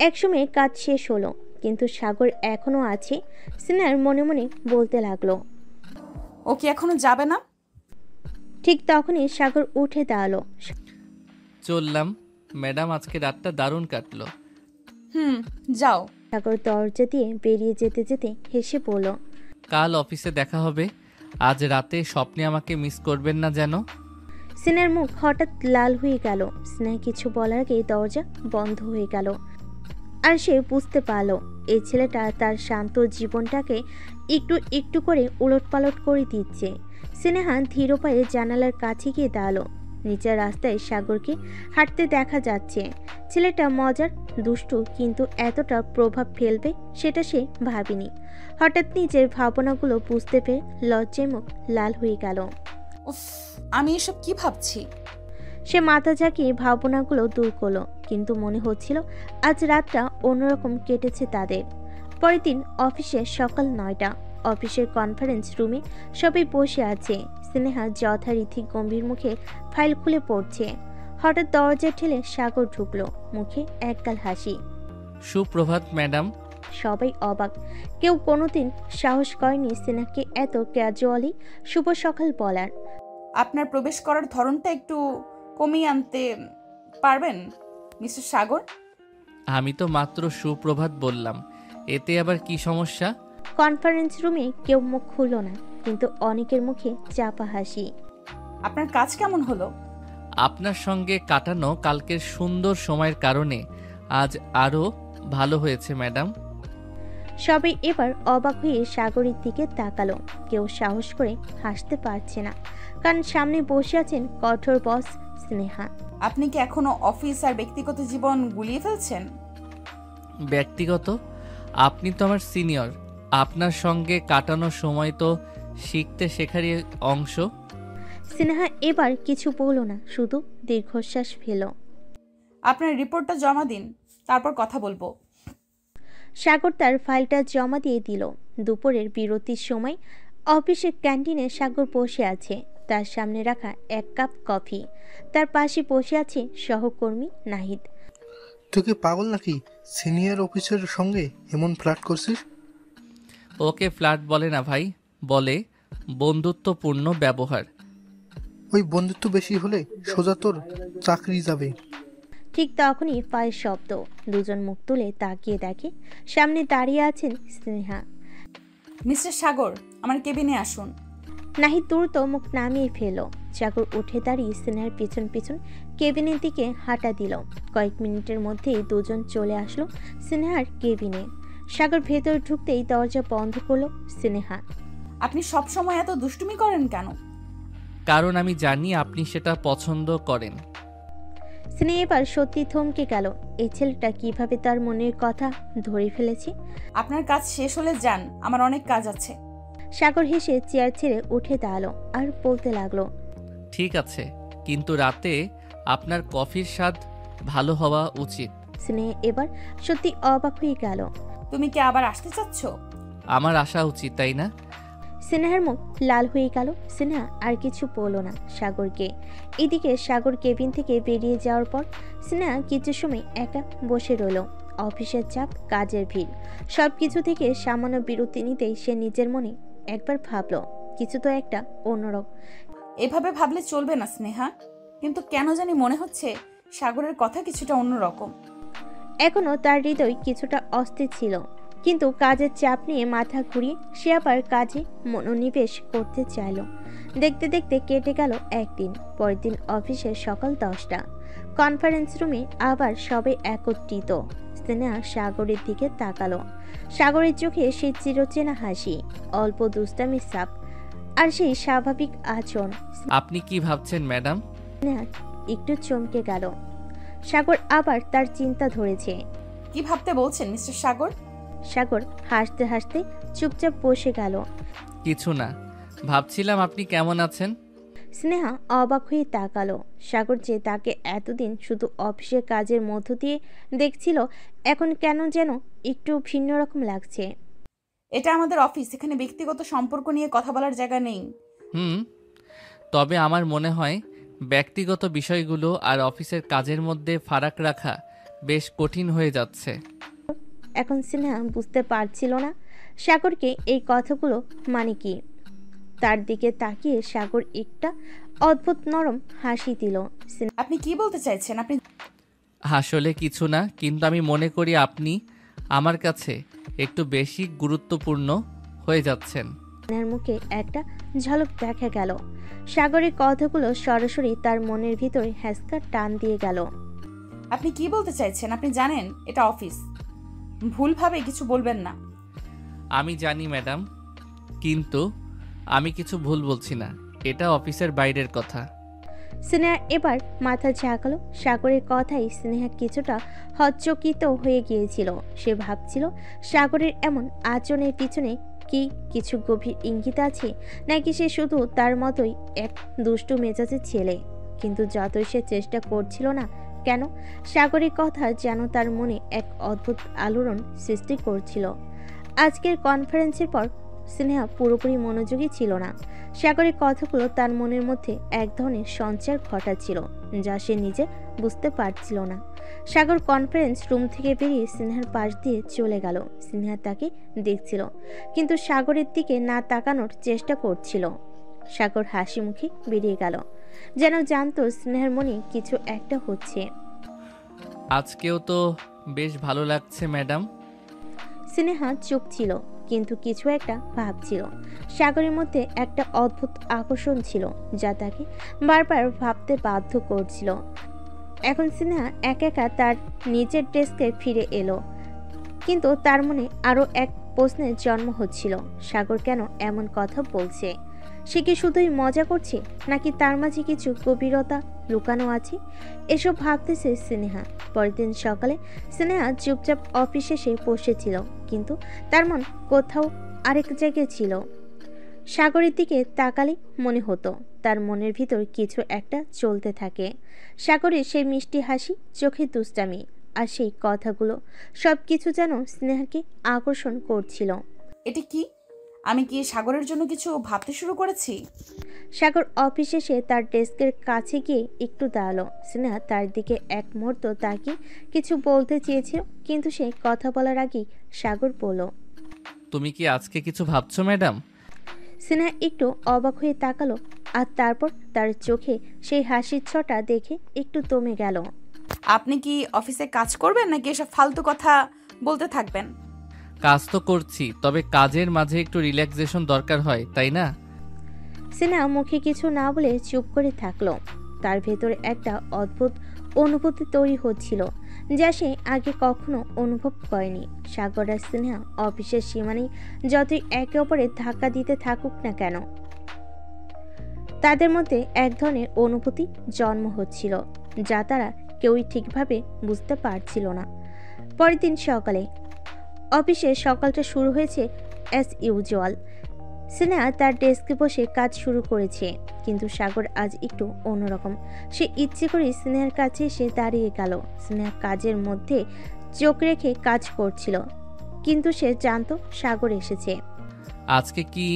S1: একসময় কাজ শেষ হলো, কিন্তু সাগর এখনও আছে। স্নেহার মনে মনে বলতে লাগলো,
S2: ও কি এখনো যাবে না?
S1: ঠিক তখনই সাগর উঠে দাঁড়ালো।
S3: চললাম ম্যাডাম, আজকে রাতটা দারুণ কাটলো।
S2: যাও।
S1: সাগর দরজা দিয়ে বেরিয়ে যেতে যেতে হেসে বলল,
S3: কাল অফিসে দেখা হবে। আজ রাতে স্বপ্নে আমাকে মিস করবেন না যেন।
S1: স্নেহার মুখ হঠাৎ লাল হয়ে গেল। স্নেহা কিছু বলার আগে দরজা বন্ধ হয়ে গেল, আর সে বুঝতে পারল এই ছেলেটা তার শান্ত জীবনটাকে একটু একটু করে উলটপালট করে দিচ্ছে। স্নেহা ধীর পায়ে জানালার কাছে গিয়ে দাঁড়ালো। নিচের রাস্তায় সাগরকে হাঁটতে দেখা যাচ্ছে। ছেলেটা মজার, দুষ্টু, কিন্তু এতটা প্রভাব ফেলবে সেটা সে ভাবেনি। হঠাৎ নিজের ভাবনাগুলো বুঝতে পেরে লজ্জায় মুখ লাল হয়ে গেল।
S2: উফ, আমি এসব কি ভাবছি?
S1: সে মাথা ঝাঁকিয়ে ভাবনাগুলো দূর করলো, কিন্তু মনে হচ্ছিল আজ রাতটা অন্যরকম কেটেছে তাদের। পরের দিন অফিসে সকাল 9টা। অফিসের কনফারেন্স রুমে সবাই বসে আছে। স্নেহা যথারীতি গম্ভীর মুখে ফাইল খুলে পড়ছে। হঠাৎ দরজা ঠেলে সাগর ঢুকলো, মুখে একগাল হাসি।
S3: সুপ্রভাত ম্যাডাম।
S1: সবাই অবাক, কেউ কোনোদিন সাহস করেনি স্নেহাকে এত ক্যাজুয়ালি শুভ সকাল বলার।
S2: আপনার প্রবেশ করার ধরনটা একটু কমিয়ে আনতে পারবেন মিস্টার সাগর?
S3: আমি তো মাত্র সুপ্রভাত বললাম, এতে আবার কি সমস্যা?
S1: কনফারেন্স রুমে কেউ মুখ খুলল না, কিন্তু অনেকের মুখে চাপা হাসি।
S2: আপনার কাজ কেমন হলো?
S3: আপনার সঙ্গে কাটানো কালকের সুন্দর সময়ের কারণে আজ আরও ভালো হয়েছে ম্যাডাম।
S1: সবাই এবার অবাক হয়ে সাগরের দিকে তাকালো। কেউ সাহস করে হাসতে পারছে না, কারণ সামনে বসে আছেন কঠোর বস স্নেহা।
S2: আপনি কি এখনো অফিস আর ব্যক্তিগত জীবন গুলিয়ে ফেলছেন?
S3: ব্যক্তিগত? আপনি তো আমার সিনিয়র, আপনার সঙ্গে কাটানো সময় তো শিখতে শেখারই অংশ।
S1: স্নেহা এবার কিছু বলল না, শুধু দীর্ঘশ্বাস ফেল।
S2: আপনার রিপোর্টটা জমা দিন, তারপর কথা বলবো।
S1: সাগর তার ফাইলটা জমা দিয়ে দিল। দুপুরের বিরতির সময় অফিসের ক্যান্টিনে সাগর বসে আছে, তার সামনে রাখা এক কাপ কফি। তার পাশে বসে আছে সহকর্মী নাহিদ।
S6: তুই কি পাগল নাকি? সিনিয়র অফিসারের সঙ্গে এমন ফ্লার্ট করছিস?
S3: ওকে ফ্ল্যাট বলে না ভাই, বলে বন্ধুত্বপূর্ণ ব্যবহার।
S6: ওই বন্ধুত্ব বেশি হলে সোজা তোর চাকরি যাবে।
S1: ঠিক তখনই পায়ের শব্দ। দুজন মুখ তুলে তাকিয়ে দেখে সামনে দাঁড়িয়ে আছেন স্নেহা।
S2: মিস্টার সাগর, আমার কেবিনে আসুন।
S1: নাহিদ দ্রুত মুখ নামিয়ে ফেল। সাগর উঠে দাঁড়িয়ে স্নেহার পিছন পিছন কেবিনের দিকে হাঁটা দিল। কয়েক মিনিটের মধ্যেই দুজন চলে আসলো স্নেহার কেবিনে। সাগর ভেতর ঢুকতেই দরজা বন্ধ করলো স্নেহা।
S2: আপনি সব সময় এত দুষ্টুমি করেন কেন?
S3: কারণ আমি জানি আপনি সেটা পছন্দ করেন।
S1: স্নেহা এবার সত্যি থমকে গেল। এই ছেলেটা কিভাবে তার মনের কথা ধরে ফেলেছে।
S2: আপনার কাজ শেষ হলে যান, আমার অনেক কাজ আছে।
S1: সাগর হেসে চেয়ার ছেড়ে উঠে দাঁড়ালো আর বলতে লাগলো,
S3: ঠিক আছে, কিন্তু রাতে আপনার কফির স্বাদ ভালো হওয়া উচিত।
S1: স্নেহা এবার সত্যি অবাক হয়ে গেল।
S2: তুমি কি আবার আসতে চাচ্ছ?
S3: আমার আসা উচিত, তাই না?
S1: স্নেহার মুখ লাল হয়ে গেল। স্নেহা আর কিছু বলল না সাগরকে। এদিকে সাগর কেবিন থেকে বেরিয়ে যাওয়ার পর স্নেহা কিছু সময় একা বসে রইল। অফিসের চাপ, কাজের ভিড়, সবকিছু থেকে সামান্য বিরতি নিতেই সে নিজের মনে একবার ভাবল কিছু তো একটা অন্যরকম।
S2: এভাবে ভাবলে চলবে না স্নেহা, কিন্তু কেন জানি মনে হচ্ছে সাগরের কথা কিছুটা অন্যরকম।
S1: এখনো তার হৃদয় কিছুটা অস্থির ছিল, কিন্তু কাজের চাপ নিয়ে মাথা ঘুরিয়ে সে আবার কাজে মনোনিবেশ করতে চাইল। দেখতে দেখতে কেটে গেল একদিন। পরের দিন অফিসের সকাল 10টা। কনফারেন্স রুমে আবার সবে একত্রিত। স্নেহা সাগরের দিকে তাকালো। সাগরের চোখে সেই চিরচেনা হাসি, অল্প দুষ্টামির ছাপ আর সেই স্বাভাবিক আচরণ।
S3: আপনি কি ভাবছেন ম্যাডাম?
S1: স্নেহা একটু চমকে গেল। সাগর আবার তার চিন্তা ধরেছে।
S2: কি ভাবতে বলছেন মিস্টার সাগর?
S1: সাগর হাসতে হাসতে চুপচাপ বসে গেল।
S3: কিছু না, ভাবছিলাম আপনি কেমন আছেন।
S1: স্নেহা অবাক হয়ে তাকালো। সাগর যে তাকে এতদিন শুধু অফিসের কাজের মধ্য দিয়ে দেখছিল, এখন কেন যেন একটু ভিন্ন রকম লাগছে।
S2: এটা আমাদের অফিস, এখানে ব্যক্তিগত সম্পর্ক নিয়ে কথা বলার জায়গা নেই।
S3: তবে আমার মনে হয় ব্যক্তিগত বিষয়গুলো আর অফিসের কাজের মধ্যে ফারাক রাখা বেশ কঠিন হয়ে যাচ্ছে।
S1: এখন স্নেহা বুঝতে পারছিল না সাগরকে এই কথাগুলো মানে কি। তার দিকে তাকিয়ে সাগর একটা অদ্ভুত নরম হাসি দিল।
S2: আপনি কি বলতে চাইছেন? আপনি
S3: আসলে কিছু না, কিন্তু আমি মনে করি আপনি আমার কাছে একটু বেশি গুরুত্বপূর্ণ হয়ে যাচ্ছেন।
S1: স্নেহার মুখে একটা ঝলক দেখা গেল। সাগরের কথাগুলো সরাসরি তার মনের ভিতরে হ্যাঁচকা টান দিয়ে গেল।
S2: আপনি কি বলতে চাইছেন? আপনি জানেন এটা অফিস, ভুলভাবে কিছু বলবেন না।
S3: আমি জানি ম্যাডাম, কিন্তু আমি কিছু ভুল বলছি না, এটা অফিসের বাইরের কথা।
S1: স্নেহা এবার মাথা ঝাঁকালো। সাগরের কথাই স্নেহা কিছুটা হচ্চকিত হয়ে গিয়েছিল। সে ভাবছিল সাগরের এমন আচরণের পিছনে কি কিছু গভীর ইঙ্গিত আছে, নাকি সে শুধু তার মতোই এক দুষ্টু মেজাজের ছেলে। কিন্তু যতই সে চেষ্টা করছিল না কেন, সাগরের কথা যেন তার মনে এক অদ্ভুত আলোড়ন সৃষ্টি করছিল। আজকের কনফারেন্সের পর স্নেহা পুরোপুরি মনোযোগী ছিল না। সাগরের কথাগুলো তার মনের মধ্যে এক ধরনের সঞ্চার ঘটাচ্ছিল, যা সে নিজে বুঝতে পারছিল না। সাগর কনফারেন্স রুম থেকে বেরিয়ে স্নেহার পাশ দিয়ে চলে গেল। স্নেহা তাকে দেখছিল, কিন্তু সাগরের দিকে না তাকানোর চেষ্টা করছিল। সাগর হাসি মুখে বেরিয়ে গেল, যেন জানতো স্নেহার মনে কিছু একটা হচ্ছে।
S3: আজকেও তো বেশ ভালো লাগছে ম্যাডাম।
S1: স্নেহা চুপ ছিল, কিন্তু কিছু একটা ভাবছিল। সাগরের মধ্যে একটা অদ্ভুত আকর্ষণ ছিল, যা তাকে বারবার ভাবতে বাধ্য করছিল। এখন স্নেহা একা একা তার নিজের ডেস্কে ফিরে এলো, কিন্তু তার মনে আরও এক প্রশ্নের জন্ম হচ্ছিল। সাগর কেন এমন কথা বলছে? সে কি শুধুই মজা করছে, নাকি তার মাঝে কিছু গভীরতা লুকানো আছে? এসব ভাবতেছে স্নেহা। পরের দিন সকালে স্নেহা চুপচাপ অফিসে এসে বসেছিল, কিন্তু তার মন কোথাও আরেক জায়গায় ছিল। সাগরের দিকে তাকালে মনে হতো তার মনের ভিতর কিছু একটা চলতে থাকে। সাগরের সেই মিষ্টি হাসি, চোখে দুষ্টামি, আর সেই কথাগুলো সব কিছু যেন স্নেহাকে আকর্ষণ করছিল।
S2: এটা কি? আমি কি সাগরের জন্য কিছু ভাবতে শুরু করেছি?
S1: সাগর অফিস এসে তার ডেস্কের কাছে গিয়ে একটু দাঁড়ালো। স্নেহা তার দিকে এক মুহূর্ত তাকিয়ে কিছু বলতে চেয়েছিল, কিন্তু সে কথা বলার আগেই সাগর বলল,
S3: তুমি কি আজকে কিছু ভাবছো ম্যাডাম?
S1: স্নেহা একটু অবাক হয়ে তাকালো, আর তারপর তার চোখে সেই হাসির ছটা দেখে একটু দমে গেল।
S2: আপনি কি অফিসে কাজ করবেন নাকি এসব ফালতু কথা বলতে থাকবেন?
S3: কাজ তো করছি, তবে কাজের মাঝে একটু রিল্যাক্সেশন দরকার হয়, তাই না?
S1: স্নেহা মুখে কিছু না বলে চুপ করে থাকলো। তার ভেতরে একটা অদ্ভুত অনুভূতি তৈরি হচ্ছিল, যা সে আগে কখনো অনুভব করেনি। সাগর আর স্নেহা অফিসের সীমানায় যতই একে অপরের ধাক্কা দিতে থাকুক না কেন, তাদের মধ্যে এক ধরনের অনুভূতি জন্ম হচ্ছিল, যা তারা কেউই ঠিকভাবে বুঝতে পারছিল না। পরের দিন সকালে অফিসে সকালটা শুরু হয়েছে অ্যাজ ইউজুয়াল। স্নেহা তার ডেস্কে বসে কাজ শুরু করেছে, কিন্তু সাগর আজ একটু অন্যরকম। সে ইচ্ছে করে স্নেহার কাছে এসে দাঁড়িয়ে গেল। স্নেহা কাজের মধ্যে চোখ রেখে কাজ করছিল, কিন্তু সে জানতো সাগর এসেছে।
S3: আজকে কি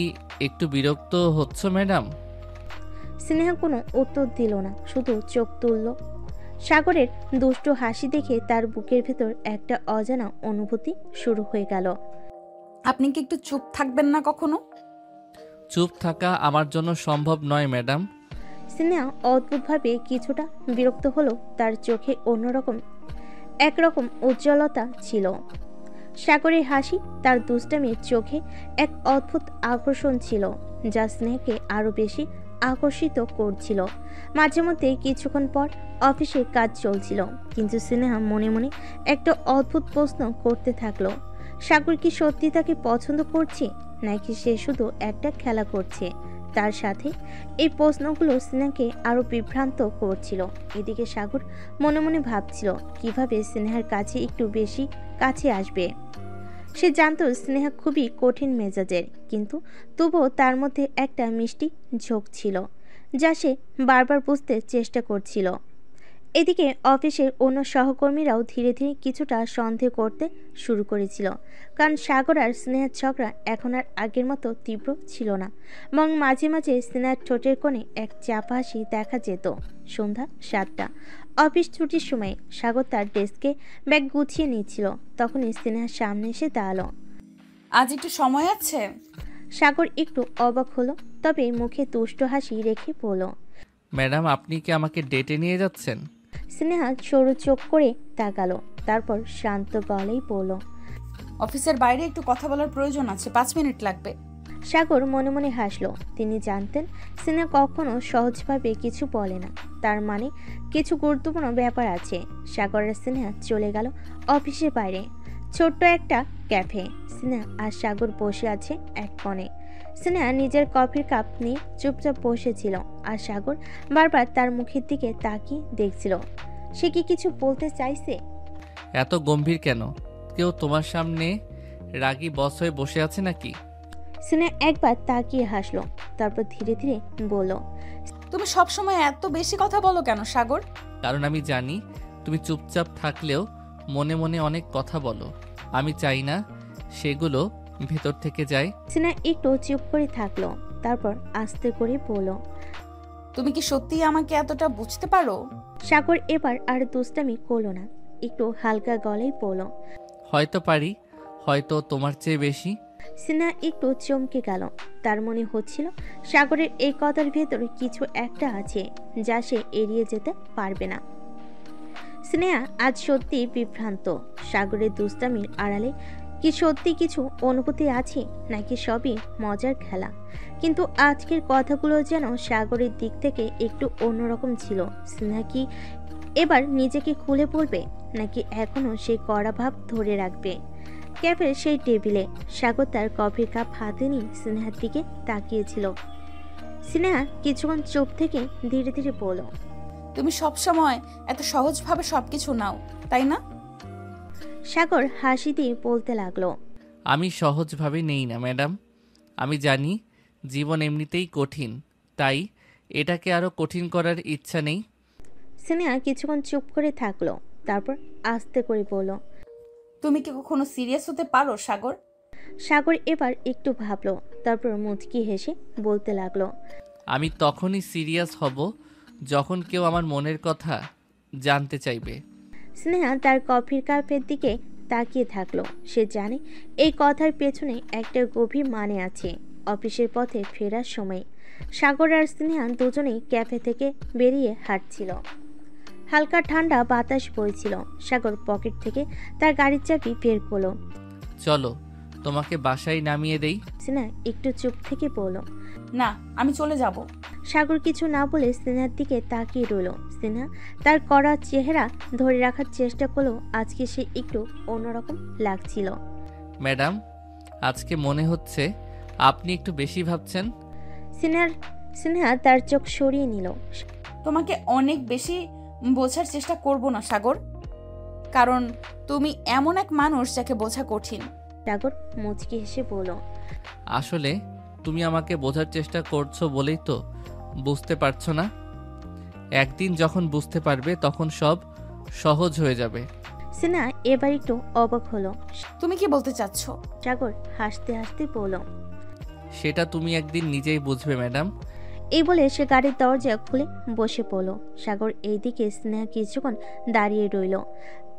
S3: একটু বিরক্ত হচ্ছ ম্যাডাম?
S1: স্নেহা কোনো উত্তর দিল না, শুধু চোখ তুলল। সাগরের দুষ্টু হাসি দেখে তার বুকের ভেতর একটা অজানা অনুভূতি শুরু হয়ে গেল।
S2: আপনি কি একটু চুপ থাকবেন না কখনো?
S3: চুপ থাকা আমার জন্য সম্ভব নয় ম্যাডাম।
S1: স্নেহা অদ্ভুতভাবে কিছুটা বিরক্ত হলো। তার চোখে অন্যরকম একরকম উজ্জ্বলতা ছিল। সাগরের হাসি, তার দুষ্টামির চোখে এক অদ্ভুত আকর্ষণ ছিল, যা স্নেহকে আরো বেশি আকর্ষিত করছিল। মাঝে মধ্যে কিছুক্ষণ পর অফিসে কাজ চলছিল, কিন্তু স্নেহা মনে মনে একটা অদ্ভুত প্রশ্ন করতে থাকলো। সাগর কি সত্যি তাকে পছন্দ করছে, নাকি সে শুধু একটা খেলা করছে তার সাথে? এই প্রশ্নগুলো স্নেহাকে আরো বিভ্রান্ত করছিল। এদিকে সাগর মনে মনে ভাবছিল কিভাবে স্নেহার কাছে একটু বেশি কাছে আসবে। সে জানতো স্নেহা খুবই কঠিন মেজাজের, কিন্তু তবুও তার মধ্যে একটা মিষ্টি ঝোঁক ছিল, যা সে বারবার বুঝতে চেষ্টা করছিল। এদিকে অফিসের অন্য সহকর্মীরাও ধীরে ধীরে কিছুটা সন্দেহ করতে শুরু করেছিল, কারণ সাগর আর স্নেহার ঝগড়া এখন আর আগের মতো তীব্র ছিল না, এবং মাঝে মাঝে স্নেহার ঠোঁটের কোণে এক চাপা হাসি দেখা যেত। সন্ধ্যা 7টা, অফিস ছুটির সময় সাগর তার ডেস্কে ব্যাগ গুছিয়ে নিচ্ছিল, তখনই স্নেহার সামনে এসে দাঁড়ালো।
S2: আজ একটু সময় আছে?
S1: সাগর একটু অবাক হলো, তবে মুখে তুষ্ট হাসি রেখে বলল,
S3: ম্যাডাম, আপনি কি আমাকে ডেটে নিয়ে যাচ্ছেন?
S1: স্নেহা সরু চোখ করে তাকালো, তারপর শান্ত গলায় বলল,
S2: অফিসের বাইরে একটু কথা বলার প্রয়োজন আছে, 5 মিনিট লাগবে।
S1: সাগর মনে মনে হাসলো। তিনি জানতেন স্নেহা কখনো সহজভাবে কিছু বলে না, তার মানে কিছু গুরুত্বপূর্ণ ব্যাপার আছে। সাগর আর স্নেহা চলে গেল অফিসের বাইরে ছোট্ট একটা ক্যাফে। স্নেহা আর সাগর বসে আছে এক কোণে। স্নেহা নিজের কফির কাপ নিয়ে চুপচাপ বসেছিল, আর সাগর বারবার তার মুখের দিকে তাকিয়ে দেখছিল। সে কি কিছু বলতে চাইছে?
S3: এত গম্ভীর কেন? কেউ তোমার সামনে রাগী বস হয়ে বসে আছে নাকি?
S1: স্নেহা একবার তাকিয়ে হাসলো, তারপর ধীরে ধীরে বলল,
S2: তুমি সবসময় এত বেশি কথা বলো কেন সাগর?
S3: কারণ আমি জানি তুমি চুপচাপ থাকলেও মনে মনে অনেক কথা বলো। আমি চাই না সেগুলো ভেতর থেকে যায়।
S1: স্নেহা একটু চুপ করে থাকলো, তারপর আস্তে করে বলল,
S2: তুমি কি সত্যিই আমাকে এতটা বুঝতে পারো?
S1: সাগর এবার আর দুষ্টামি করলো না, একটু হালকা গলায় বলল,
S3: হয়তো পারি, হয়তো তোমার চেয়ে বেশি।
S1: স্নেহা একটু চমকে গেল। তার মনে হচ্ছিল সাগরের এই কথার ভেতরে কিছু একটা আছে, যা সে এড়িয়ে যেতে পারবে না। স্নেহা আজ সত্যি বিভ্রান্ত। সাগরের দুষ্টামির আড়ালে কি সত্যি কিছু অনুভূতি আছে, নাকি সবই মজার খেলা? কিন্তু আজকের কথাগুলো যেন সাগরের দিক থেকে একটু অন্যরকম ছিল। স্নেহা কি এবার নিজেকে খুলে বলবে, নাকি এখনো সেই কড়া ভাব ধরে রাখবে? ক্যাফের সেই টেবিলে সাগর তার কফির কাপ হাতে নিয়ে স্নেহার দিকে তাকিয়েছিল। স্নেহা কিছুক্ষণ চুপ থেকে ধীরে ধীরে বলল,
S2: তুমি সবসময় এত সহজভাবে সবকিছু নাও, তাই না?
S1: সাগর হাসি দিয়ে বলতে লাগলো,
S3: আমি সহজভাবে নেই না ম্যাডাম। আমি জানি জীবন এমনিতেই কঠিন, তাই এটাকে আরো কঠিন করার ইচ্ছা নেই।
S1: স্নেহা কিছুক্ষণ চুপ করে থাকলো, তারপর আস্তে করে বলল।
S2: তুমি কি কখনো সিরিয়াস হতে পারো সাগর?
S1: সাগর এবার একটু ভাবলো, তারপর মুচকি হেসে বলতে লাগলো।
S3: আমি তখনই সিরিয়াস হব যখন কেউ আমার মনের কথা জানতে চাইবে।
S1: স্নেহা তার কফির কাপের দিকে তাকিয়ে থাকলো। সে জানে এই কথার পেছনে একটা গভীর মানে আছে। অফিসের পথে ফেরার সময় সাগর আর স্নেহা দুজনেই ক্যাফে থেকে বেরিয়ে হাঁটছিল। হালকা ঠান্ডা বাতাস বইছিল। সাগর পকেট থেকে তার গাড়ির চাবি বের করলো।
S3: চলো তোমাকে বাসায় নামিয়ে দেই।
S1: স্নেহা একটু চুপ থেকে বলল।
S2: না, আমি চলে যাব।
S1: সাগর কিছু না বলে স্নেহার দিকে তাকিয়ে রইল। স্নেহা তার কড়া চেহারা ধরে রাখার চেষ্টা করলো। আজকে সে একটু অন্যরকম লাগছিল।
S3: ম্যাডাম, আজকে মনে হচ্ছে আপনি একটু বেশি ভাবছেন।
S1: স্নেহা তার চোখ সরিয়ে নিল।
S2: তোমাকে অনেক বেশি বোঝার চেষ্টা করব না সাগর, কারণ তুমি এমন এক মানুষ যাকে বোঝা কঠিন।
S1: সাগর মুচকি হেসে বলল।
S3: আসলে তুমি আমাকে বোঝার চেষ্টা করছো বলেই তো বুঝতে পারছো না। একদিন যখন বুঝতে পারবে তখন সব সহজ হয়ে যাবে।
S1: স্নেহা এবার একটু অবাক হলো।
S2: তুমি কি বলতে চাচ্ছ?
S1: সাগর হাসতে হাসতে বলল।
S3: সেটা তুমি একদিন নিজেই বুঝবে ম্যাডাম।
S1: এই বলে সে গাড়ির দরজা খুলে বসে পড়ল। সাগর এইদিকে স্নেহা কিছুক্ষণ দাঁড়িয়ে রইল।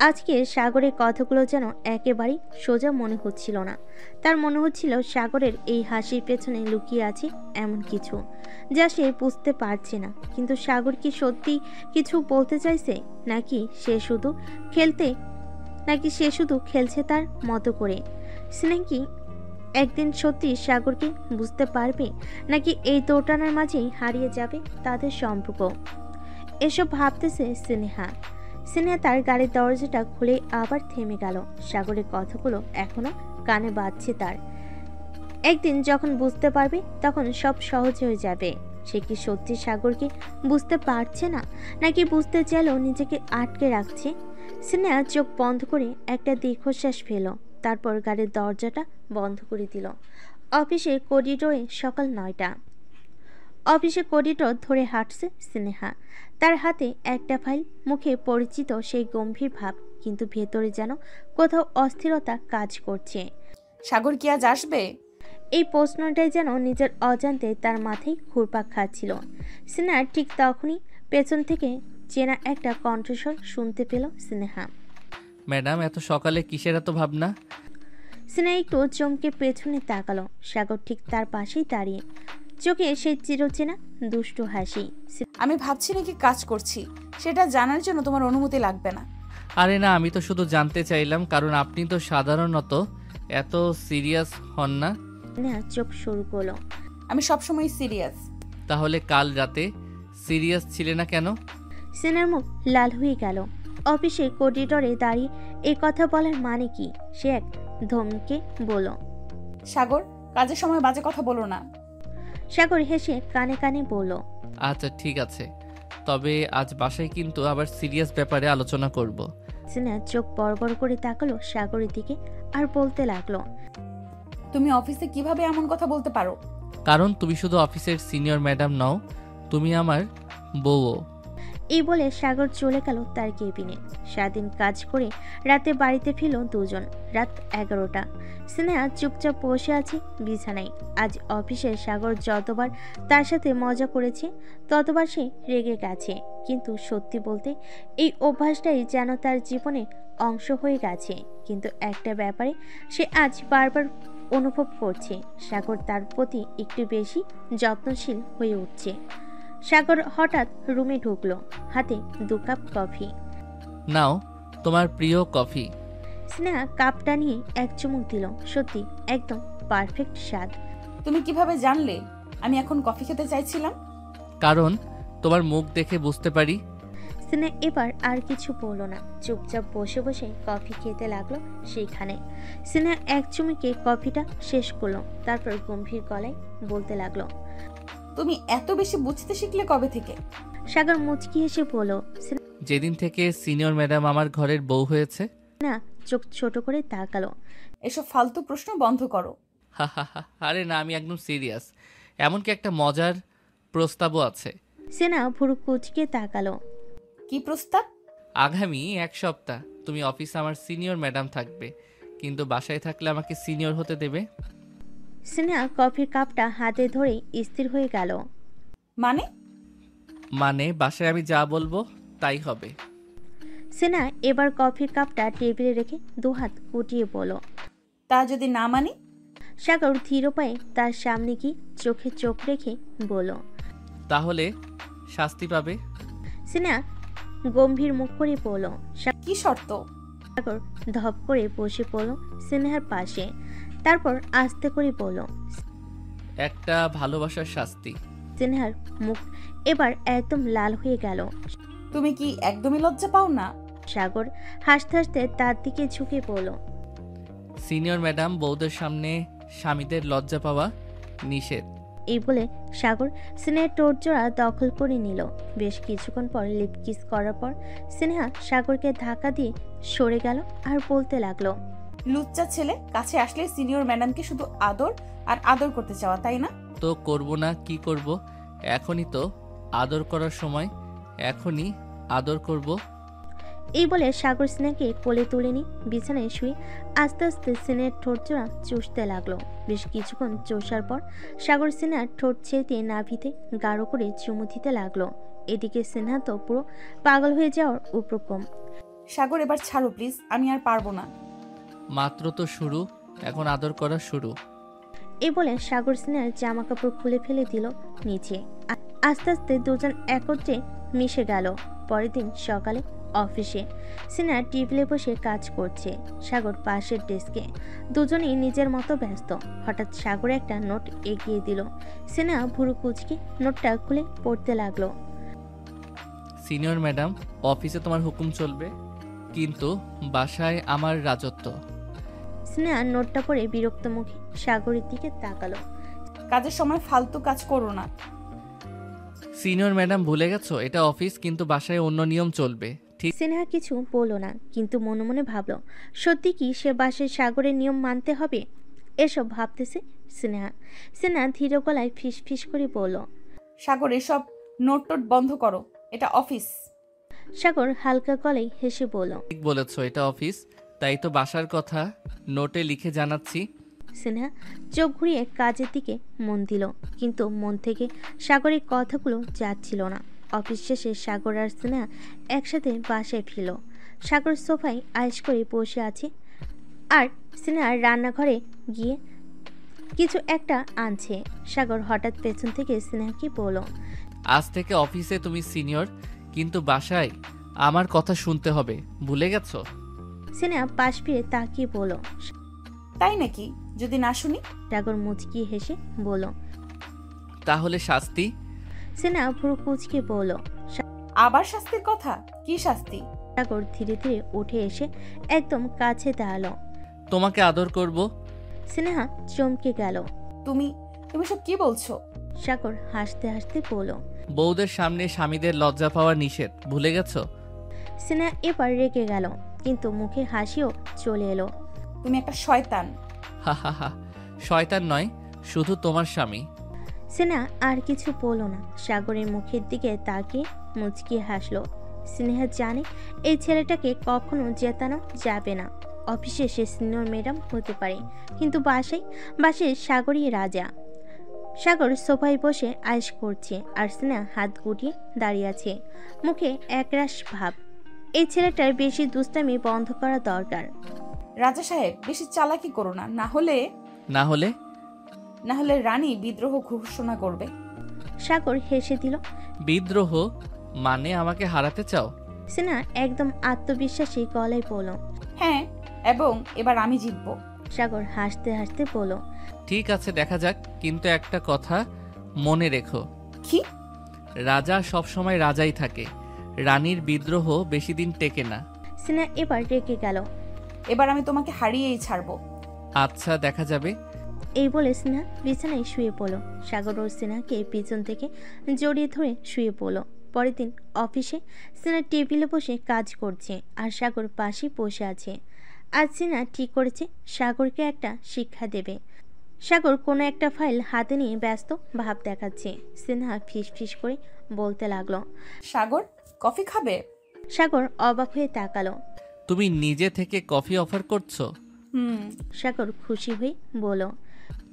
S1: আজকে সাগরের কথাগুলো যেন একেবারেই সোজা মনে হচ্ছিল না। তার মনে হচ্ছিল সাগরের এই হাসির পেছনে লুকিয়ে আছে এমন কিছু যা সে বুঝতে পারছে না। কিন্তু সাগর কি সত্যি কিছু বলতে চাইছে, নাকি সে শুধু খেলছে তার মতো করে? স্নেহা কি একদিন সত্যি সাগরকে বুঝতে পারবে, নাকি এই দোটানার মাঝেই হারিয়ে যাবে তাদের সম্পর্ক? এসব ভাবতেছে স্নেহা তার গাড়ির দরজাটা খুলে আবার থেমে গেল। সাগরের কথাগুলো এখনো কানে বাজছে তার। একদিন যখন বুঝতে পারবে তখন সব সহজ হয়ে যাবে। সে কি সত্যি সাগরকে বুঝতে পারছে না, নাকি বুঝতে চাইলেও নিজেকে আটকে রাখছে? স্নেহা চোখ বন্ধ করে একটা দীর্ঘশ্বাস ফেল, তারপর গাড়ির দরজাটা বন্ধ করে দিল। অফিসের করিডোরে সকাল 9টা। অফিসে করিডোর ধরে হাঁটছে স্নেহা। তার হাতে একটা ফাইল, মুখে পরিচিত সেই গম্ভীর ভাব, কিন্তু ভেতরে যেন কোথাও অস্থিরতা কাজ করছে।
S2: সাগর কি আজ আসবে?
S1: এই প্রশ্নটাই যেন নিজের অজান্তে তার মাথায় ঘুরপাক খাচ্ছিল। স্নেহা ঠিক তখনই পেছন থেকে চেনা একটা কণ্ঠস্বর শুনতে পেল স্নেহা।
S3: ম্যাডাম, এত সকালে কিসের এত ভাবনা?
S1: স্নেহা একটু চমকে পেছনে তাকালো। সাগর ঠিক তার পাশেই দাঁড়িয়ে, চোখে সেই চিরচেনা দুষ্টু হাসি।
S2: আমি ভাবছি নাকি কাজ করছি সেটা জানার জন্য তোমার অনুমতি লাগবে না।
S3: আরে না, আমি তো শুধু জানতে চাইলাম, কারণ আপনি তো সাধারণত এত সিরিয়াস হন না।
S1: স্নেহা চোখ শুরু করলো।
S2: আমি সবসময় সিরিয়াস।
S3: তাহলে কাল রাতে সিরিয়াস ছিলে না কেন?
S1: স্নেহার মুখ লাল হয়ে গেল। অফিসে করিডোরে দাঁড়িয়ে এই কথা বলার মানে কি? সে এক ধমকে বলল।
S2: সাগর, কাজের সময় বাজে কথা বলো না।
S1: সাগর হেসে কানে কানে বলল।
S3: আচ্ছা ঠিক আছে, তবে আজ বাসায় কিন্তু আবার সিরিয়াস ব্যাপারে আলোচনা করব।
S1: স্নেহা চোখ বড় বড় করে তাকালো সাগরের দিকে আর বলতে লাগলো।
S2: তুমি অফিসে কিভাবে এমন কথা বলতে পারো?
S3: কারণ তুমি শুধু অফিসের সিনিয়র ম্যাডাম নও, তুমি আমার বউও।
S1: এই বলে সাগর চলে গেল তার কেবিনে। সারাদিন কাজ করে রাতে বাড়িতে ফিরল দুজন। রাত 11টা। স্নেহা চুপচাপ বসে আছে বিছানায়। আজ অফিসে সাগর যতবার তার সাথে মজা করেছে ততবার সে রেগে গেছে। কিন্তু সত্যি বলতে এই অভ্যাসটাই যেন তার জীবনের অংশ হয়ে গেছে। কিন্তু একটা ব্যাপারে সে আজ বারবার অনুভব করছে, সাগর তার প্রতি একটু বেশি যত্নশীল হয়ে উঠছে। সাগর হঠাৎ রুমে ঢুকলো, হাতে 2 কাপ কফি।
S3: নাও তোমার প্রিয় কফি।
S1: স্নেহা কাপটা নিয়ে এক চুমুক দিল। সত্যি একদম পারফেক্ট স্বাদ।
S2: তুমি কিভাবে জানলে আমি এখন কফি খেতে চাইছিলাম?
S3: কারণ তোমার মুখ দেখে বুঝতে পারি।
S1: স্নেহা এবার আর কিছু বলল না, চুপচাপ বসে বসে কফি খেতে লাগলো সেইখানে। স্নেহা এক চুমুকে কফিটা শেষ করলো, তারপর গম্ভীর গলায় বলতে লাগলো।
S2: তুমি এত বেশি বুঝতে শিখলে কবে থেকে?
S1: সাগর মুচকি হেসে বলল।
S3: যেদিন থেকে সিনিয়র ম্যাডাম আমার ঘরের বউ হয়েছে।
S1: না, চোখ ছোট করে তাকালো।
S2: এসব ফালতু প্রশ্ন বন্ধ করো।
S3: হা হা হা, আরে না, আমি একদম সিরিয়াস। এমনকি একটা মজার প্রস্তাবও আছে।
S1: স্নেহা ভুরু কুচকে তাকালো।
S2: কি প্রস্তাব?
S3: আগামী 1 সপ্তাহ তুমি অফিসে আমার সিনিয়র ম্যাডাম থাকবে, কিন্তু বাসায় থাকলে আমাকে সিনিয়র হতে দেবে।
S1: স্নেহা কফির কাপটা হাতে ধরে স্থির হয়ে গেল।
S2: মানে?
S3: মানে বাসায় আমি যা বলবো তাই হবে।
S1: স্নেহা এবার কফির কাপটা টেবিলে রেখে দুহাত গুটিয়ে বলল।
S2: তা যদি না মানি?
S1: সাগর ধীর পায়ে তার সামনে গিয়ে চোখে চোখ রেখে বলল।
S3: তাহলে শাস্তি পাবে।
S1: স্নেহা গম্ভীর মুখ করে বলল।
S2: কি শর্ত?
S1: সাগর ধপ করে বসে পড়ল স্নেহার পাশে, তারপর আস্তে করে বলল।
S3: একটা ভালোবাসার শাস্তি।
S1: স্নেহার মুখ এবার একদম লাল হয়ে গেল।
S2: তুমি কি একদমই লজ্জা পাও না?
S1: সাগর হাসতে হাসতে তার দিকে ঝুঁকে পড়ল।
S3: সিনিয়র ম্যাডাম বউদের সামনে স্বামীদের লজ্জা পাওয়া নিষেধ।
S1: এই বলে সাগর স্নেহার টোটজোড়া দখল করে নিল। বেশ কিছুক্ষণ পর লিপ কিস করার পর স্নেহা সাগরকে ধাক্কা দিয়ে সরে গেল আর বলতে লাগলো।
S2: লুচ্চা ছেলে, কাছে আসলে সিনিয়র ম্যাডামকে শুধু আদর আর আদর করতে চাওয়া, তাই না?
S3: তো করব না কি করব, এখনই তো আদর করার সময়, এখনই আদর করব।
S1: এই বলে সাগর স্নেহাকে কোলে তুলে নিয়ে বিছানায় শুয়ে আস্তে আস্তে স্নেহার ঠোঁটজোড়া চুষতে লাগলো। বেশ কিছুক্ষণ চষার পর সাগর স্নেহার ঠোঁট ছেড়ে নাভিতে গাঢ় করে চুমু দিতে লাগলো। এদিকে স্নেহা তো পুরো পাগল হয়ে যাওয়ার উপক্রম।
S2: সাগর এবার ছাড়ো প্লিজ, আমি আর পারবো না।
S3: মাত্র তো শুরু, এখন আদর করা শুরু।
S1: এই বলে সাগর স্নেহার জামা কাপড় খুলে ফেলে দিল নিচে। আস্তে আস্তে দুজন একত্রে মিশে গেল। পরের দিন সকালে অফিসে স্নেহা টেবিলে বসে কাজ করছে, সাগর পাশের ডেস্কে। দুজনেই নিজের মতো ব্যস্ত। হঠাৎ সাগর একটা নোট এগিয়ে দিল। স্নেহা ভুরু কুচকে নোটটা খুলে পড়তে লাগলো।
S3: সিনিয়র ম্যাডাম, অফিসে তোমার হুকুম চলবে, কিন্তু বাসায় আমার রাজত্ব।
S1: স্নেহা নোটটা পড়ে বিরক্ত মুখে সাগরের দিকে তাকালো।
S2: কাজের সময় ফালতু কাজ করো না।
S3: সিনিয়র ম্যাডাম ভুলে গেছো এটা অফিস, কিন্তু বাসায় অন্য নিয়ম চলবে, ঠিক?
S1: স্নেহা কিছু বলল না, কিন্তু মনে মনে ভাবলো সত্যি কি সে বাসায় সাগরের নিয়ম মানতে হবে। এসব ভাবতেছে স্নেহা ধীর গলায় ফিস ফিস করে বলল।
S2: সাগর, এসব নোট টোট বন্ধ করো, এটা অফিস।
S1: সাগর হালকা গলায় হেসে বলল।
S3: ঠিক বলেছো, এটা অফিস, তাই তো বাসার কথা নোটে লিখে জানাচ্ছি।
S1: স্নেহা চোখ ঘুরিয়ে কাজের দিকে মন দিল, কিন্তু মন থেকে সাগরের কথাগুলো যাচ্ছিল না। অফিস শেষে সাগর আর স্নেহা একসাথে বাসায় ফিরল। সাগর সোফায় আয়েশ করে বসে আছে আর স্নেহা রান্নাঘরে গিয়ে কিছু একটা আনছে। সাগর হঠাৎ পেছন থেকে স্নেহাকে বলল।
S3: আজ থেকে অফিসে তুমি সিনিয়র, কিন্তু বাসায় আমার কথা শুনতে হবে, ভুলে গেছো?
S1: স্নেহা পাশ ফিরে তাকিয়ে বলল।
S2: তাই নাকি? যদি না শুনি?
S1: সাগর মুচকি হেসে বলল।
S3: তাহলে শাস্তি?
S1: স্নেহা ভুরু কুচকে বলল।
S2: আবার শাস্তির কথা? কি শাস্তি?
S1: সাগর ধীরে ধীরে উঠে এসে একদম কাছে দাঁড়ালো।
S3: তোমাকে আদর করব।
S1: স্নেহা চমকে গেল।
S2: তুমি তুমি সব কি বলছো?
S1: সাগর হাসতে হাসতে বলল।
S3: বউদের সামনে স্বামীদের লজ্জা পাওয়া নিষেধ, ভুলে গেছো?
S1: স্নেহা এবার রেগে গেল, কিন্তু মুখে হাসিও চলে এলো।
S2: তুমি একটা শয়তান।
S3: হা হা হা, শয়তান নয়, শুধু তোমার স্বামী।
S1: স্নেহা আর কিছু বলল না, সাগরের মুখের দিকে তাকিয়ে মুচকিয়ে হাসলো। স্নেহা জানে এই ছেলেটাকে কখনো জেতানো যাবে না। অফিসে সে সিনিয়র ম্যাডাম হতে পারে, কিন্তু বাসায় সাগরই রাজা। সাগর সোফায় বসে আয়েশ করছে আর স্নেহা হাত গুটিয়ে দাঁড়িয়ে আছে, মুখে একরাশ ভাব। এই ছেলেটার বেশি দুষ্টামি বন্ধ করা দরকার।
S2: রাজা সাহেব, বেশি চালাকি করো না, না হলে রানী বিদ্রোহ ঘোষণা করবে।
S1: সাগর হেসে দিল।
S3: বিদ্রোহ মানে আমাকে হারাতে চাও?
S1: স্নেহা একদম আত্মবিশ্বাসী গলায় বলল।
S2: হ্যাঁ, এবং এবার আমি জিতবো।
S1: সাগর হাসতে হাসতে বলল।
S3: ঠিক আছে, দেখা যাক, কিন্তু একটা কথা মনে রেখো।
S2: কি?
S3: রাজা সবসময় রাজাই থাকে, রানীর বিদ্রোহ বেশি দিন টেকে না।
S1: স্নেহা এবার রেগে গেল।
S2: এবার আমি তোমাকে হারিয়েই ছাড়বো।
S3: আচ্ছা, দেখা যাবে।
S1: এই বলে স্নেহা বিছানায় শুয়ে পড়ল। সাগর ও স্নেহাকে পিছন থেকে জড়িয়ে ধরে শুয়ে পড়ল। পরের দিন অফিসে স্নেহা টেবিলে বসে কাজ করছে আর সাগর পাশে বসে আছে। আজ স্নেহা ঠিক করেছে সাগরকে একটা শিক্ষা দেবে। সাগর কোনো একটা ফাইল হাতে নিয়ে ব্যস্ত ভাব দেখাচ্ছে। স্নেহা ফিস ফিস করে বলতে লাগলো।
S2: সাগর, কফি খাবে?
S1: সাগর অবাক হয়ে তাকালো।
S3: তুমি নিজে থেকে কফি অফার করছো?
S1: সাগর খুশি হয়ে বলল।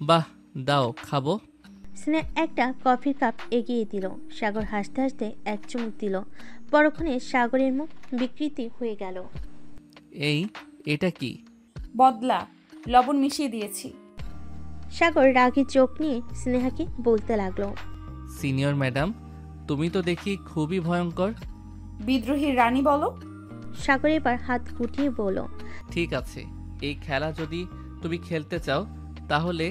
S3: বাহ, দাও খাবো।
S1: স্নেহা একটা কফির কাপ এগিয়ে দিল। সাগর হাসতে হাসতে এক চুমুক দিল। পরক্ষণে সাগরের মুখ বিকৃতি হয়ে গেল।
S3: এটা কি?
S2: বদলা, লবণ মিশিয়ে দিয়েছি।
S1: সাগর রাগী চোখ নিয়ে স্নেহাকে বলতে লাগলো।
S3: সিনিয়র ম্যাডাম, তুমি তো দেখি খুবই ভয়ঙ্কর।
S2: বিদ্রোহী রানী বলো।
S1: সাগর এবার হাত গুটিয়ে বলল।
S3: ঠিক আছে, এই খেলা যদি তুমি খেলতে চাও তাহলে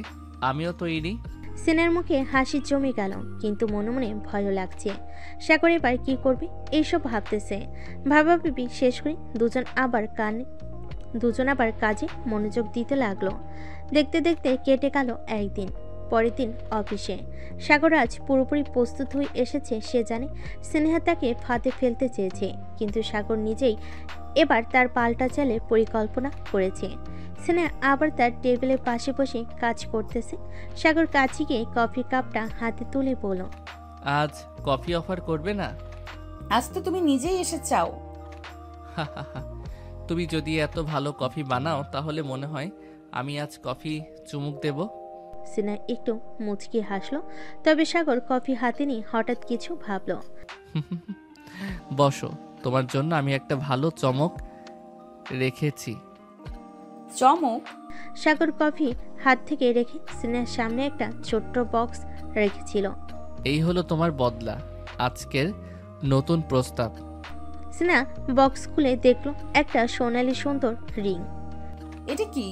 S3: আমিও তৈরি।
S1: স্নেহার মুখে হাসি জমে গেল, কিন্তু মনে মনে ভয়ও লাগছে। সাগর এবার কি করবে এইসব ভাবতেছে। ভাবাভাবি শেষ করে দুজন আবার কাজে মনোযোগ দিতে লাগলো। দেখতে দেখতে কেটে গেল একদিন। পরের দিন অফিসে সাগর আজ পুরোপুরি প্রস্তুত হয়ে এসেছে। সে জানে স্নেহা তাকে ফাঁদে ফেলতে চেয়েছে, কিন্তু সাগর নিজেই এবার তার পাল্টা চালের পরিকল্পনা করেছে। স্নেহা আবার তার টেবিলের পাশে বসে কাজ করতেছে। সাগর কাছে গিয়ে কফির কাপটা হাতে তুলে বলল।
S3: আজ কফি অফার করবে না?
S2: আজ তো তুমি নিজেই এসে চাও।
S3: তুমি যদি এত ভালো কফি বানাও তাহলে মনে হয় আমি আজ কফি চুমুক দেব।
S1: স্নেহা একটু মুচকি হাসলো, তবে সাগর কফি হাতে নিয়ে হঠাৎ কিছু ভাবলো।
S3: বসো, তোমার জন্য আমি একটা ভালো চমক রেখেছি।
S2: চমক?
S1: সাগর কফি হাত থেকে রেখে স্নেহার সামনে একটা ছোট্ট বক্স রেখেছিল।
S3: এই হলো তোমার বদলা, আজকের নতুন প্রস্তাব।
S1: স্নেহা বক্স খুলে দেখলো একটা সোনালী সুন্দর রিং।
S2: এটা কি?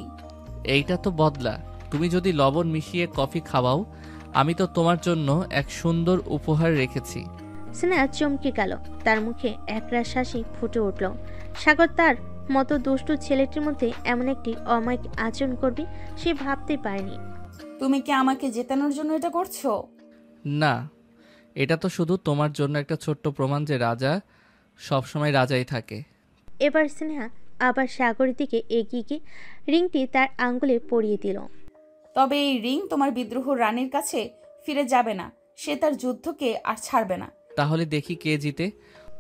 S3: এইটা তো বদলা। তুমি যদি লবণ মিশিয়ে কফি খাওয়াও, আমি তো তোমার জন্য এক সুন্দর উপহার রেখেছি।
S1: স্নেহা চমকে গেল, তার মুখে একরাশ হাসি ফুটে উঠল। সাগর তার মতো দুষ্টু ছেলেটির মধ্যে এমন একটি অমায়িক আচরণ করবে সে ভাবতে পারেনি।
S2: তুমি কি আমাকে জেতানোর জন্য এটা করছো?
S3: না, এটা তো শুধু তোমার জন্য একটা ছোট্ট প্রমাণ যে রাজা সবসময় রাজাই থাকে।
S1: এবার স্নেহা আবার সাগরের দিকে এগিয়ে গিয়ে রিংটি তার আঙ্গুলে পরিয়ে দিল।
S2: তবে এই রিং তোমার বিদ্রোহ রানীর কাছে ফিরে যাবে না। সে তার যুদ্ধকে আর ছাড়বে না।
S3: তাহলে দেখি কে জিতে।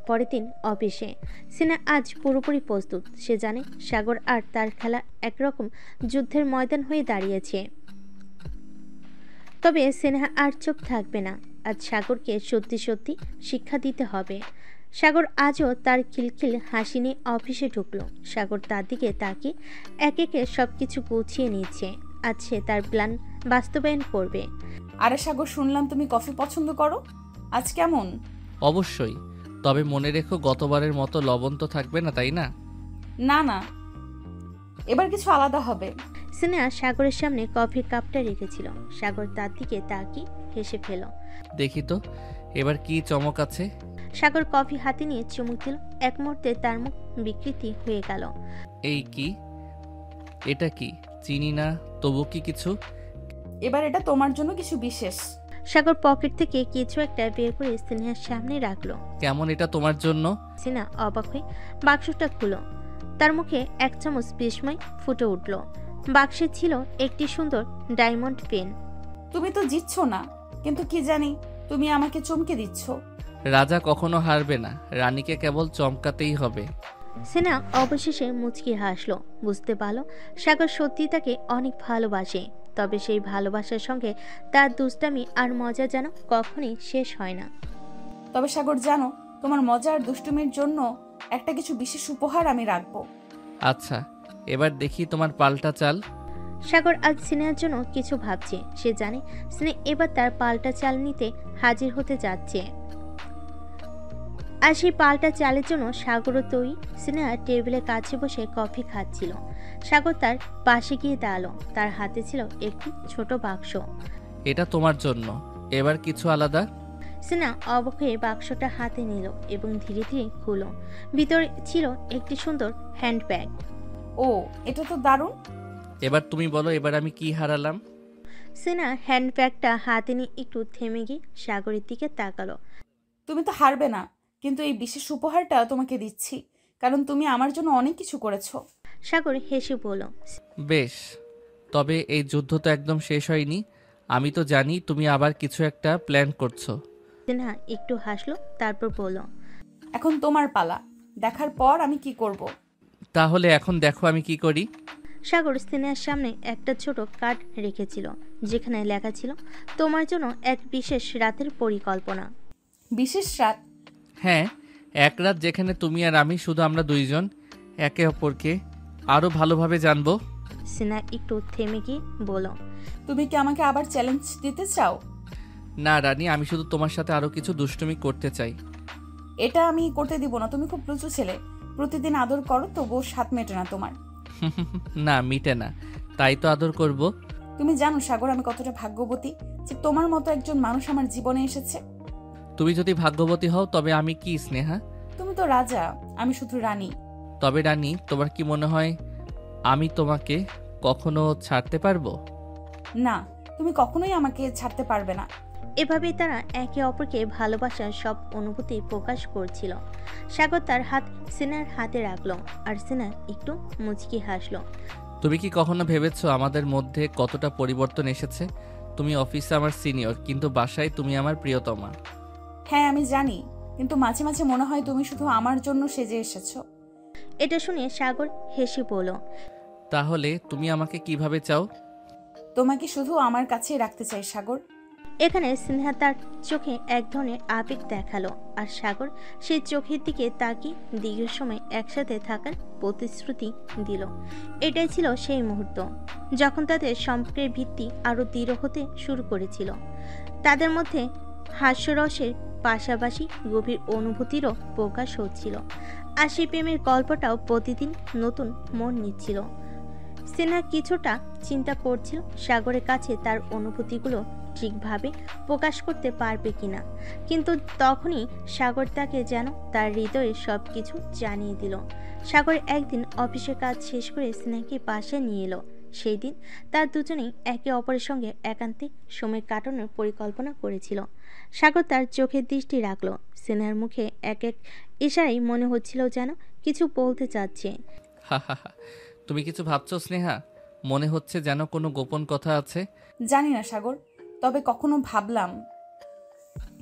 S1: পরের দিন অফিসে স্নেহা আজ পুরোপুরি প্রস্তুত। সে জানে সাগর আর তার খেলা একরকম যুদ্ধের ময়দান হয়ে দাঁড়িয়েছে। তবে স্নেহা আর চুপ থাকবে না। আজ সাগরকে সত্যি সত্যি শিক্ষা দিতে হবে। সাগর আজও তার খিলখিল হাসি নিয়ে অফিসে ঢুকলো। সাগর তার দিকে তাকিয়ে এক একে সবকিছু গুছিয়ে নিচ্ছে। আজ সে তার প্ল্যান বাস্তবায়ন করবে।
S2: আরে সাগর, শুনলাম তুমি কফি পছন্দ করো। আজ কেমন?
S3: অবশ্যই, তবে মনে রেখো গতবারের মতো লবণ তো থাকবে না, তাই না?
S2: না না, এবার কিছু আলাদা হবে।
S1: স্নেহা সাগরের সামনে কফির কাপটা রেখেছিল। সাগর তার দিকে তাকিয়ে হেসে ফেল।
S3: দেখি তো এবার কি চমক আছে।
S1: সাগর কফি হাতে নিয়ে চুমুক দিল। এক মুহূর্তে তার মুখ বিকৃতি হয়ে গেল।
S3: এই কি? এটা কি? চিনি না, তবু কি কিছু?
S2: এবার এটা তোমার জন্য কিছু বিশেষ।
S1: সাগর পকেট থেকে কিছু একটা বের করে স্নেহার সামনে রাখলো।
S3: কেমন এটা তোমার জন্য?
S1: স্নেহা অবাক হয়ে বাক্সটা খুলো। তার মুখে এক চামচ বিস্ময় ফুটে উঠল। বাক্সে ছিল একটি সুন্দর ডায়মন্ড পেন।
S2: তুমি তো জিতছো না, কিন্তু কি জানি তুমি আমাকে চমকে দিচ্ছ।
S3: রাজা কখনো হারবে না, রানীকে কেবল চমকাতেই হবে।
S1: স্নেহা অবশেষে মুচকি হাসলো। বুঝতে পারল সাগর সত্যি তাকে অনেক ভালোবাসে। তবে সেই ভালোবাসার সঙ্গে তার দুষ্টামি আর মজা যেন কখনই শেষ হয় না।
S2: তবে সাগর, জানো তোমার মজা আর দুষ্টুমির জন্য একটা কিছু বিশেষ উপহার আমি রাখবো।
S3: আচ্ছা, এবার দেখি তোমার পাল্টা চাল।
S1: সাগর আজ স্নেহার জন্য কিছু ভাবছে। সে জানে স্নেহ এবার তার পাল্টা চাল নিতে হাজির হতে যাচ্ছে। আর সেই পাল্টা চালের জন্য সাগরও তৈরি। স্নেহা টেবিলের কাছে বসে কফি খাচ্ছিল। সাগর তার পাশে গিয়ে দাঁড়ালো। তার হাতে ছিল একটি ছোট বাক্স।
S3: এটা তোমার জন্য, এবার কিছু আলাদা।
S1: স্নেহা অবাক হয়ে বাক্সটা হাতে নিল এবং ধীরে ধীরে খুলল। ভিতরে ছিল একটি সুন্দর হ্যান্ডব্যাগ।
S2: ও, এটা তো দারুণ।
S3: এবার তুমি বলো, এবার আমি কি হারালাম?
S1: স্নেহা হ্যান্ডব্যাগটা হাতে নিয়ে একটু থেমে গিয়ে সাগরের দিকে তাকালো।
S2: তুমি তো হারবে না, কিন্তু এই বিশেষ উপহারটা তোমাকে দিচ্ছি, কারণ তুমি আমার জন্য অনেক কিছু করেছো।
S1: সাগর হেসে বলল।
S3: বেশ, তবে এই যুদ্ধ তো একদম শেষ হয়নি। আমি তো জানি তুমি আবার কিছু একটা প্ল্যান করছো।
S1: স্নেহা একটু হাসলো, তারপর বলল।
S2: এখন তোমার পালা। দেখার পর আমি কি করব।
S3: তাহলে এখন দেখো আমি কি করি।
S1: সাগর স্নেহার সামনে একটা ছোট কার্ড রেখেছিল, যেখানে লেখা ছিল তোমার জন্য এক বিশেষ রাতের পরিকল্পনা।
S2: বিশেষ রাত?
S3: হ্যাঁ, এক রাত যেখানে তুমি আর আমি, শুধু আমরা দুইজন একে অপরকে আরও ভালোভাবে জানবো।
S1: স্নেহা একটু থেমে গিয়ে বলো,
S2: তুমি কি আমাকে আবার চ্যালেঞ্জ দিতে চাও?
S3: না রানী, আমি শুধু তোমার সাথে আরও কিছু দুষ্টুমি করতে চাই।
S2: এটা আমি করতে দিব না। তুমি খুব লুচু ছেলে, প্রতিদিন আদর করো তবুও স্বাদ মেটে না তোমার।
S3: না, মিটে না, তাই তো আদর করব।
S2: তুমি জানো সাগর, আমি কতটা ভাগ্যবতী যে তোমার মতো একজন মানুষ আমার জীবনে এসেছে।
S3: তুমি যদি ভাগ্যবতী হও তবে আমি কি স্নেহা?
S2: তুমি তো রাজা, আমি শুধু রানী।
S3: তবে রানী, তোমার কি মনে হয় আমি তোমাকে কখনো ছাড়তে পারবো?
S2: না, তুমি কখনোই আমাকে ছাড়তে পারবে না।
S1: এভাবেই তারা একে অপরকে ভালোবাসার সব অনুভূতি প্রকাশ করছিল। সাগর তার হাত সিনার হাতে রাখলো, আর সিনা একটু মুচকি হাসলো।
S3: তুমি কি কখনো ভেবেছো আমাদের মধ্যে কতটা পরিবর্তন এসেছে? তুমি অফিসে আমার সিনিয়র, কিন্তু বাসায় তুমি আমার প্রিয়তমা।
S2: হ্যাঁ আমি জানি, কিন্তু মাঝে মাঝে মনে হয় তুমি শুধু আমার জন্য সেজে এসেছো।
S1: এটা শুনে সাগর হেসে বলল,
S3: তাহলে তুমি আমাকে কিভাবে চাও?
S2: তোমাকে শুধু আমার কাছেই রাখতে চাই সাগর।
S1: এখানে স্নেহা তার চোখে এক ধরনের আবেগ দেখালো, আর সাগর সেই চোখের দিকে তাকিয়ে দীর্ঘ সময় একসাথে থাকার প্রতিশ্রুতি দিল। এটাই ছিল সেই মুহূর্ত যখন তাদের সম্পর্কের ভিত্তি আরও দৃঢ় হতে শুরু করেছিল। তাদের মধ্যে হাস্যরসের পাশাপাশি গভীর অনুভূতিরও প্রকাশ হচ্ছিল, আর সেই প্রেমের গল্পটাও প্রতিদিন নতুন মোড় নিচ্ছিল। সিনহা কিছুটা চিন্তা করছিল সাগরের কাছে তার অনুভূতিগুলো ঠিকভাবে প্রকাশ করতে পারবে কিনা, কিন্তু তখনই সাগর তাকে যেন তার হৃদয়ে সব কিছু জানিয়ে দিল। সাগর একদিন অফিসের কাজ শেষ করে স্নেহাকে পাশে নিয়ে এলো। সেই দিন তার দুজনেই একে অপরের সঙ্গে একান্তে সময় কাটানোর পরিকল্পনা করেছিল। সাগর তার চোখের দৃষ্টি রাখলো। স্নেহার মুখে এক এক ইশারায় মনে হচ্ছিল যেন কিছু বলতে চাচ্ছে।
S3: হা হা হা, তুমি কিছু ভাবছো স্নেহা? মনে হচ্ছে যেন কোনো গোপন কথা আছে।
S2: জানি না সাগর, তবে কখনো ভাবলাম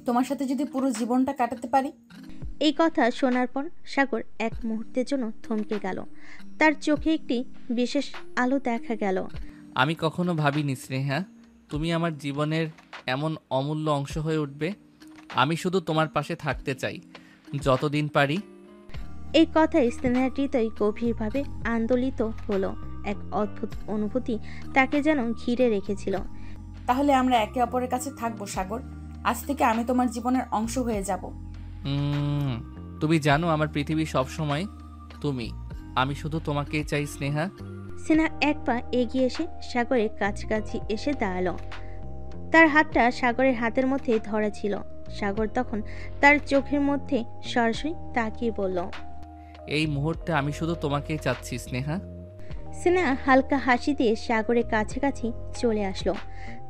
S2: তোমার সাথে যদি পুরো জীবনটা কাটাতে পারি।
S1: এই কথা শোনার পর সাগর এক মুহূর্তের জন্য থমকে গেল। তার চোখে একটি বিশেষ আলো দেখা গেল।
S3: আমি কখনো ভাবিনি স্নেহা তুমি আমার জীবনের এমন অমূল্য অংশ হয়ে উঠবে। আমি শুধু তোমার পাশে থাকতে চাই যতদিন পারি।
S1: এই কথায় স্নেহার হৃদয় গভীরভাবে আন্দোলিত হলো। এক অদ্ভুত অনুভূতি তাকে যেন ঘিরে রেখেছিল।
S2: তাহলে আমরা একে অপরের কাছে থাকবো সাগর। আজ থেকে আমি তোমার জীবনের অংশ হয়ে যাব।
S3: তুমি জানো আমার পৃথিবী সব সময় তুমি। আমি শুধু তোমাকেই চাই স্নেহা।
S1: সিনহা এক পা এগিয়ে এসে সাগরের কাছাকাছি এসে দাঁড়ালো। তার হাতটা সাগরের হাতের মধ্যে ধরা ছিল। সাগর তখন তার চোখের মধ্যে সরাসরি তাকিয়ে বলল,
S3: এই মুহূর্তে আমি শুধু তোমাকেই চাচ্ছি স্নেহা।
S1: সিনহা হালকা হাসি দিয়ে সাগরের কাছাকাছি চলে আসলো।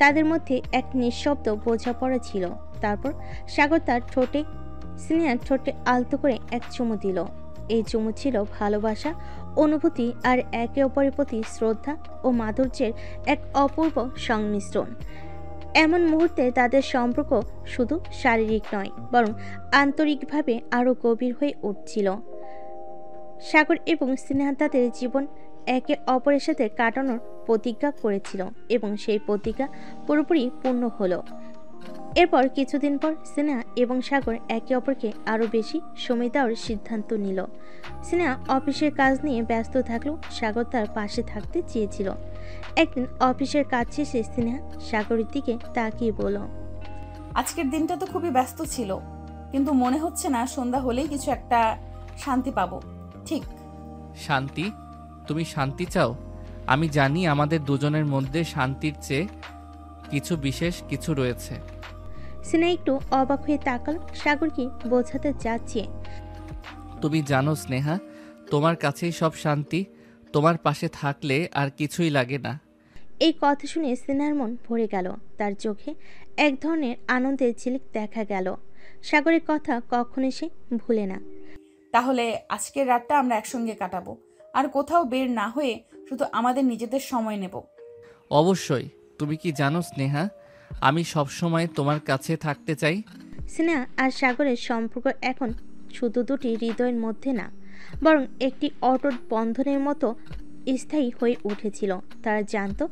S1: তাদের মধ্যে এক নিঃশব্দ বোঝাপড়া ছিল। তারপর সাগর তার সিনহার ঠোঁটে আলতো করে এক চুমু দিল। এই চুমু ছিল ভালোবাসা, অনুভূতি আর একে অপরের প্রতি শ্রদ্ধা ও মাধুর্যের এক অপূর্ব সংমিশ্রণ। এমন মুহূর্তে তাদের সম্পর্ক শুধু শারীরিক নয়, বরং আন্তরিকভাবে আরও গভীর হয়ে উঠছিল। সাগর এবং স্নেহা তাদের জীবন একে অপরের সাথে কাটানোর প্রতিজ্ঞা করেছিল, এবং সেই প্রতিজ্ঞা পুরোপুরি পূর্ণ হলো। এরপর কিছুদিন পর স্নেহা এবং সাগর একে অপরকে আরও বেশি সময় দেওয়ার সিদ্ধান্ত নিল। স্নেহা অফিসের কাজ নিয়ে ব্যস্ত থাকলেও সাগর তার পাশে থাকতে চেয়েছিল। একদিন অফিসের কাজ শেষে স্নেহা সাগরের দিকে তাকিয়ে বলল,
S2: আজকের দিনটা তো খুবই ব্যস্ত ছিল, কিন্তু মনে হচ্ছে না সন্ধ্যা হলেই কিছু একটা শান্তি পাবো। ঠিক?
S3: শান্তি? তুমি শান্তি চাও? আমি জানি আমাদের দুজনের মধ্যে শান্তির চেয়ে কিছু বিশেষ কিছু রয়েছে।
S1: স্নেহা একটু অবাক হয়ে তাকাল। সাগর কি বোঝাতে যাচ্ছে?
S3: তুমি জানো স্নেহা, তোমার কাছেই সব শান্তি। তোমার পাশে থাকলে আর কিছুই লাগে না।
S1: এই কথা শুনে স্নেহার মন ভরে গেল। তার চোখে এক ধরনের আনন্দের ঝিলিক দেখা গেল। সাগরের কথা কখনো সে ভুলে না।
S2: তাহলে আজকের রাতটা আমরা একসঙ্গে কাটাবো, আর কোথাও বের না হয়ে শুধু আমাদের নিজেদের সময় নেব।
S3: অবশ্যই। তুমি কি জানো স্নেহা, আমি সব সময় তোমার কাছে থাকতে চাই।
S1: স্নেহা আর সাগরের সম্পর্ক এখন শুধু দুটি হৃদয়ের মধ্যে না, বরং একটি অটুট বন্ধনের মতো স্থায়ী হয়ে উঠেছিল। তারা জানতো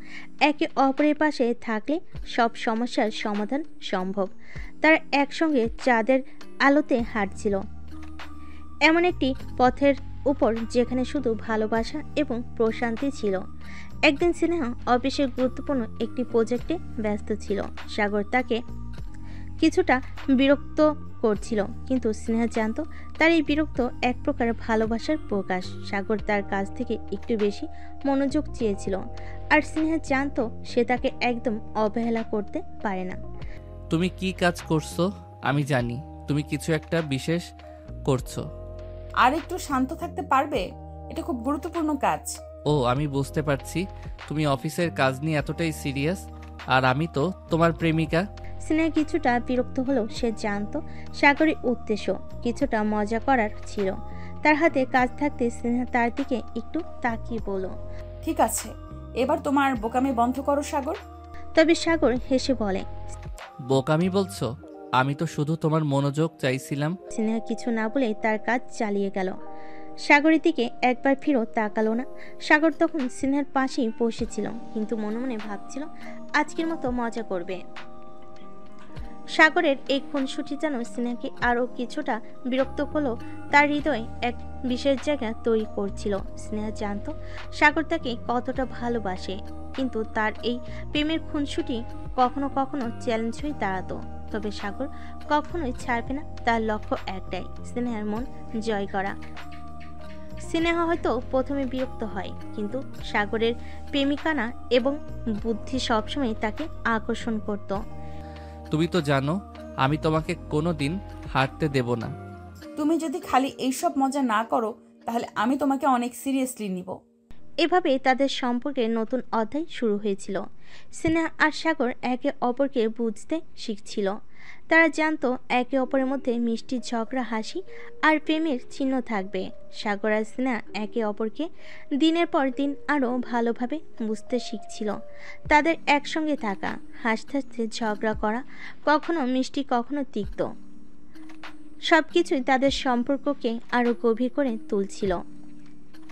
S1: একে অপরের পাশে থাকলে সব সমস্যার সমাধান সম্ভব। তারা একসঙ্গে চাঁদের আলোতে হাঁটছিল, এমন একটি পথের উপর যেখানে শুধু ভালোবাসা এবং প্রশান্তি ছিল। একদিন স্নেহা অফিসের গুরুত্বপূর্ণ একটি প্রজেক্টে ব্যস্ত ছিল। সাগর তাকে কিছুটা বিরক্ত করছিল, কিন্তু স্নেহা জানতো তার এই বিরক্ত এক প্রকার ভালোবাসার প্রকাশ। সাগর তার কাছ থেকে একটু বেশি মনোযোগ চেয়েছিল, আর স্নেহা জানতো সে তাকে একদম অবহেলা করতে পারে না।
S3: তুমি কি কাজ করছো আমি জানি, তুমি কিছু একটা বিশেষ করছো।
S2: আর একটু শান্ত থাকতে পারবে? এটা খুব গুরুত্বপূর্ণ কাজ।
S3: ও আমি বুঝতে পারছি, তুমি অফিসের কাজ নিয়ে এতটাই সিরিয়াস, আর আমি তো তোমার প্রেমিকা।
S1: স্নেহা কিছুটা বিরক্ত হলেও সে জানতো সাগরের উদ্দেশ্য কিছুটা মজা করার ছিল। তার হাতে কাজ থাকতে স্নেহা তার দিকে একটু তাকিয়ে বলল,
S2: ঠিক আছে, এবার তোমার বোকামি বন্ধ করো সাগর।
S1: তবে সাগর হেসে বলে,
S3: বোকামি বলছো? আমি তো শুধু তোমার মনোযোগ চাইছিলাম।
S1: স্নেহা কিছু না বলে তার কাজ চালিয়ে গেল। সাগরের দিকে একবার ফিরেও তাকালো না। সাগর তখন স্নেহার পাশেই বসেছিল, কিন্তু মনে মনে ভাবছিল আজকের মতো মজা করবে। সাগরের এই খুনসুটি যেন স্নেহাকে আরও কিছুটা বিরক্ত হলেও তার হৃদয়ে এক বিশেষ জায়গা তৈরি করছিল। স্নেহা জানতো সাগর তাকে কতটা ভালোবাসে, কিন্তু তার এই প্রেমের খুনসুটি কখনো কখনো চ্যালেঞ্জ হয়ে দাঁড়াতো। তবে সাগর কখনোই ছাড়বে না, তার লক্ষ্য একটাই, স্নেহার মন জয় করা। স্নেহা হয়তো প্রথমে বিরক্ত হয়, কিন্তু সাগরের প্রেমিকানা এবং বুদ্ধি সবসময় তাকে আকর্ষণ করত।
S3: তুমি তো জানো আমি তোমাকে কোনো দিন হারতে দেব না।
S2: তুমি যদি খালি এইসব মজা না করো তাহলে আমি তোমাকে অনেক সিরিয়াসলি নিব।
S1: এভাবে তাদের সম্পর্কে নতুন অধ্যায় শুরু হয়েছিল। স্নেহা আর সাগর একে অপরকে বুঝতে শিখছিল। তারা জানতো একে অপরের মধ্যে মিষ্টি ঝগড়া, হাসি আর প্রেমের চিহ্ন থাকবে। সাগর আর স্নেহা একে অপরকে দিনের পর দিন আরও ভালোভাবে বুঝতে শিখছিল। তাদের একসঙ্গে থাকা, হাসতে হাসতে ঝগড়া করা, কখনো মিষ্টি কখনো তিক্ত, সব কিছুই তাদের সম্পর্ককে আরও গভীর করে তুলছিল।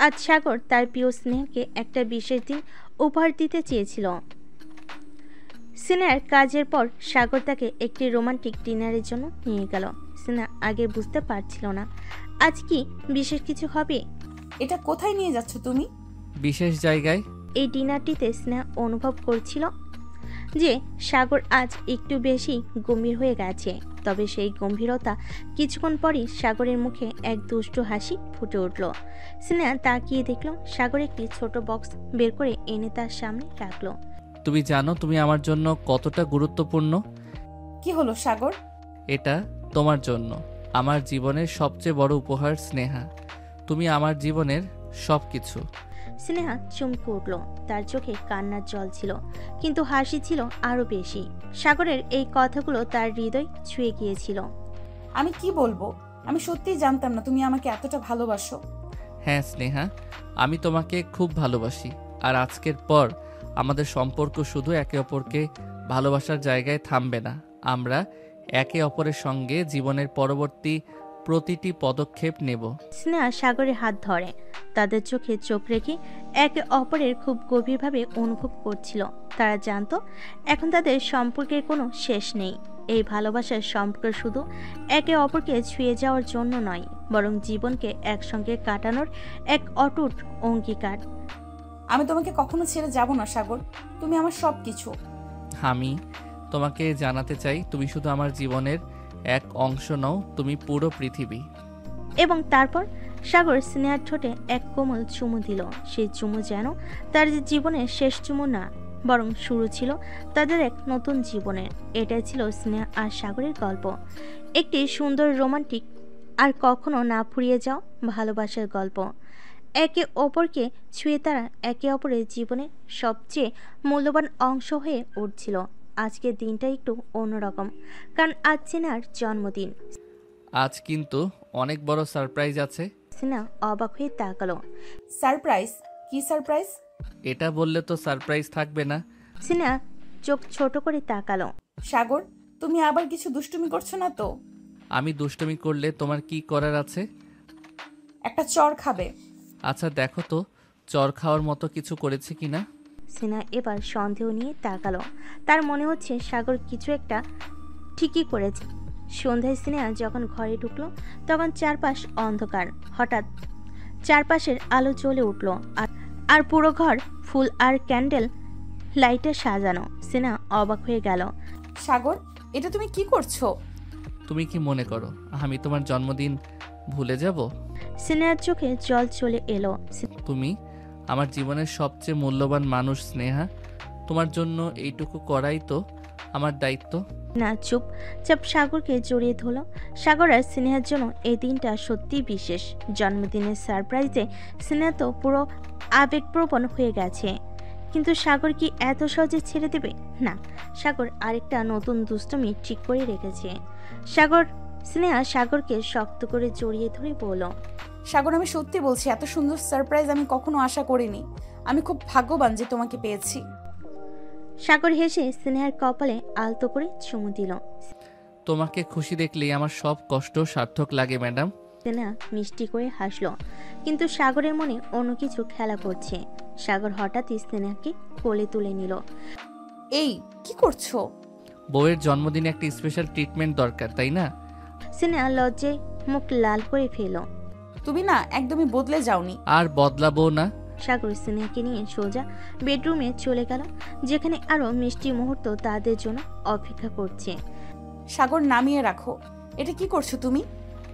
S1: আজ সাগর তার প্রিয় স্নেহাকে একটা বিশেষ দিন উপহার দিতে চেয়েছিল। স্নেহার কাজের পর সাগর তাকে একটি রোমান্টিক ডিনারের জন্য নিয়ে গেল। স্নেহা আগে বুঝতে পারছিল না আজ কি বিশেষ কিছু হবে।
S2: এটা কোথায় নিয়ে যাচ্ছ তুমি?
S3: বিশেষ জায়গায়।
S1: এই ডিনারটিতে স্নেহা অনুভব করছিল যে সাগর আজ একটু বেশি গম্ভীর হয়ে গেছে। তবে সেই গম্ভীরতা কিছুক্ষণ পরই সাগরের মুখে এক দুষ্টু হাসি ফুটে উঠল। স্নেহা তাকিয়ে দেখল সাগর একটি ছোট বক্স বের করে এনে তার সামনে রাখলো।
S3: তুমি জানো তুমি আমার জন্য কতটা গুরুত্বপূর্ণ।
S2: কি হলো সাগর?
S3: এটা তোমার জন্য, আমার জীবনের সবচেয়ে বড় উপহার স্নেহা। তুমি আমার জীবনের সব কিছু।
S1: স্নেহা চমকে উঠল, তার চোখে কান্নার জল ছিল, কিন্তু হাসি ছিল আরো বেশি। সাগরের এই কথাগুলো তার হৃদয় ছুঁয়ে গিয়েছিল।
S2: আমি কি বলবো, আমি সত্যিই জানতাম না তুমি আমাকে এতটা ভালোবাসো।
S3: হ্যাঁ স্নেহা, আমি তোমাকে খুব ভালোবাসি, আর আজকের পর আমাদের সম্পর্ক শুধু একে অপরকে ভালোবাসার জায়গায় থামবে না। আমরা একে অপরের সঙ্গে জীবনের পরবর্তী প্রতিটি পদক্ষেপ নেব।
S1: স্নেহা সাগরের হাত ধরে, তাদের চোখে চোখ রেখে একে অপরের খুব গভীরভাবে অনুভব করছিল। তারা জানতো এখন তাদের সম্পর্কের কোনো শেষ নেই। এই ভালোবাসার সম্পর্ক শুধু একে অপরকে ছুঁয়ে যাওয়ার জন্য নয়, বরং জীবনকে একসঙ্গে কাটানোর এক অটুট অঙ্গীকার।
S2: আমি তোমাকে কখনো ছেড়ে যাব না সাগর, তুমি আমার সব কিছু।
S3: আমি তোমাকে জানাতে চাই তুমি শুধু আমার জীবনের এক অংশ নও, তুমি পুরো পৃথিবী।
S1: এবং তারপর সাগর স্নেহার ঠোঁটে এক কোমল চুমু দিল। সেই চুমু যেন তার জীবনের শেষ চুমু না, বরং শুরু ছিল তাদের এক নতুন জীবনের। এটাই ছিল স্নেহা আর সাগরের গল্প, একটি সুন্দর রোমান্টিক আর কখনো না ফুরিয়ে যাও ভালোবাসার গল্প। একে অপরকে ছুঁয়ে তারা একে অপরের জীবনের সবচেয়ে মূল্যবান অংশ হয়ে উঠছিল। আজকের দিনটা একটু অন্যরকম, কারণ আজ স্নেহার জন্মদিন।
S3: আজ কিন্তু অনেক বড় সারপ্রাইজ আছে।
S1: স্নেহা অবাক হয়ে তাকালো।
S2: সারপ্রাইজ? কি সারপ্রাইজ?
S3: এটা বললে তো সারপ্রাইজ থাকবে না।
S1: স্নেহা চোখ ছোট করে তাকালো।
S2: সাগর, তুমি আবার কিছু দুষ্টুমি করছো না তো?
S3: আমি দুষ্টুমি করলে তোমার কি করার আছে?
S2: একটা চর খাবে।
S3: আচ্ছা দেখো তো চর খাওয়ার মতো কিছু করেছে কিনা।
S1: সিনহা এবার সন্দেহ নিয়ে তাকালো। তার মনে হচ্ছে সাগর কিছু একটা ঠিকই করেছে। সন্ধ্যায় সিনহা যখন ঘরে ঢুকলো তখন চারপাশ অন্ধকার। হঠাৎ চারপাশের আলো জ্বলে উঠল, আর পুরো ঘর ফুল আর ক্যান্ডেল লাইটে সাজানো। সিনহা অবাক হয়ে গেল।
S2: সাগর, এটা তুমি কি করছো?
S3: তুমি কি মনে করো আমি তোমার জন্মদিন ভুলে যাব?
S1: সিনহার চোখে জল চলে এলো।
S3: তুমি আমার জীবনের সবচেয়ে মূল্যবান মানুষ স্নেহা। তোমার জন্য এইটুকু করাই তো আমার দায়িত্ব।
S1: না চুপচাপ সাগরকে জড়িয়ে ধরল। সাগর আর সিনহার জন্য এই দিনটা সত্যিই বিশেষ। জন্মদিনের সারপ্রাইজে সিনহা তো পুরো আবেগপ্রবণ হয়ে গেছে। কিন্তু সাগর কি এত সহজে ছেড়ে দেবে? না, সাগর আরেকটা নতুন দুষ্টুমি ঠিক করে রেখেছে। স্নেহা সাগরকে শক্ত করে জড়িয়ে ধরে বলল,
S2: সাগর, আমি সত্যি বলছি, এত সুন্দর সারপ্রাইজ আমি কখনো আশা করিনি। আমি খুব ভাগ্যবান যে তোমাকে পেয়েছি।
S1: সাগর হেসে স্নেহার কপালে আলতো করে চুমু দিল।
S3: তোমাকে খুশি দেখলেই আমার সব কষ্ট সার্থক লাগে ম্যাডাম।
S1: স্নেহা মিষ্টি করে হাসলো, কিন্তু সাগরের মনে অন্য কিছু খেলা করছে। সাগর হঠাৎই স্নেহাকে কোলে তুলে নিল।
S2: এই কি করছো?
S3: বউয়ের জন্মদিনে একটা স্পেশাল ট্রিটমেন্ট দরকার, তাই না?
S1: স্নেহা লজ্জায় মুখ লাল করে ফেল।
S2: তুমি না একদমই বদলে যাওনি।
S3: আর বদলাবো না।
S1: সাগর স্নেহাকে নিয়ে সোজা বেডরুমে চলে গেল, যেখানে আরো মিষ্টি মুহূর্ত তাদের জন্য অপেক্ষা করছে।
S2: সাগর, নামিয়ে রাখো। এটা কি করছো তুমি?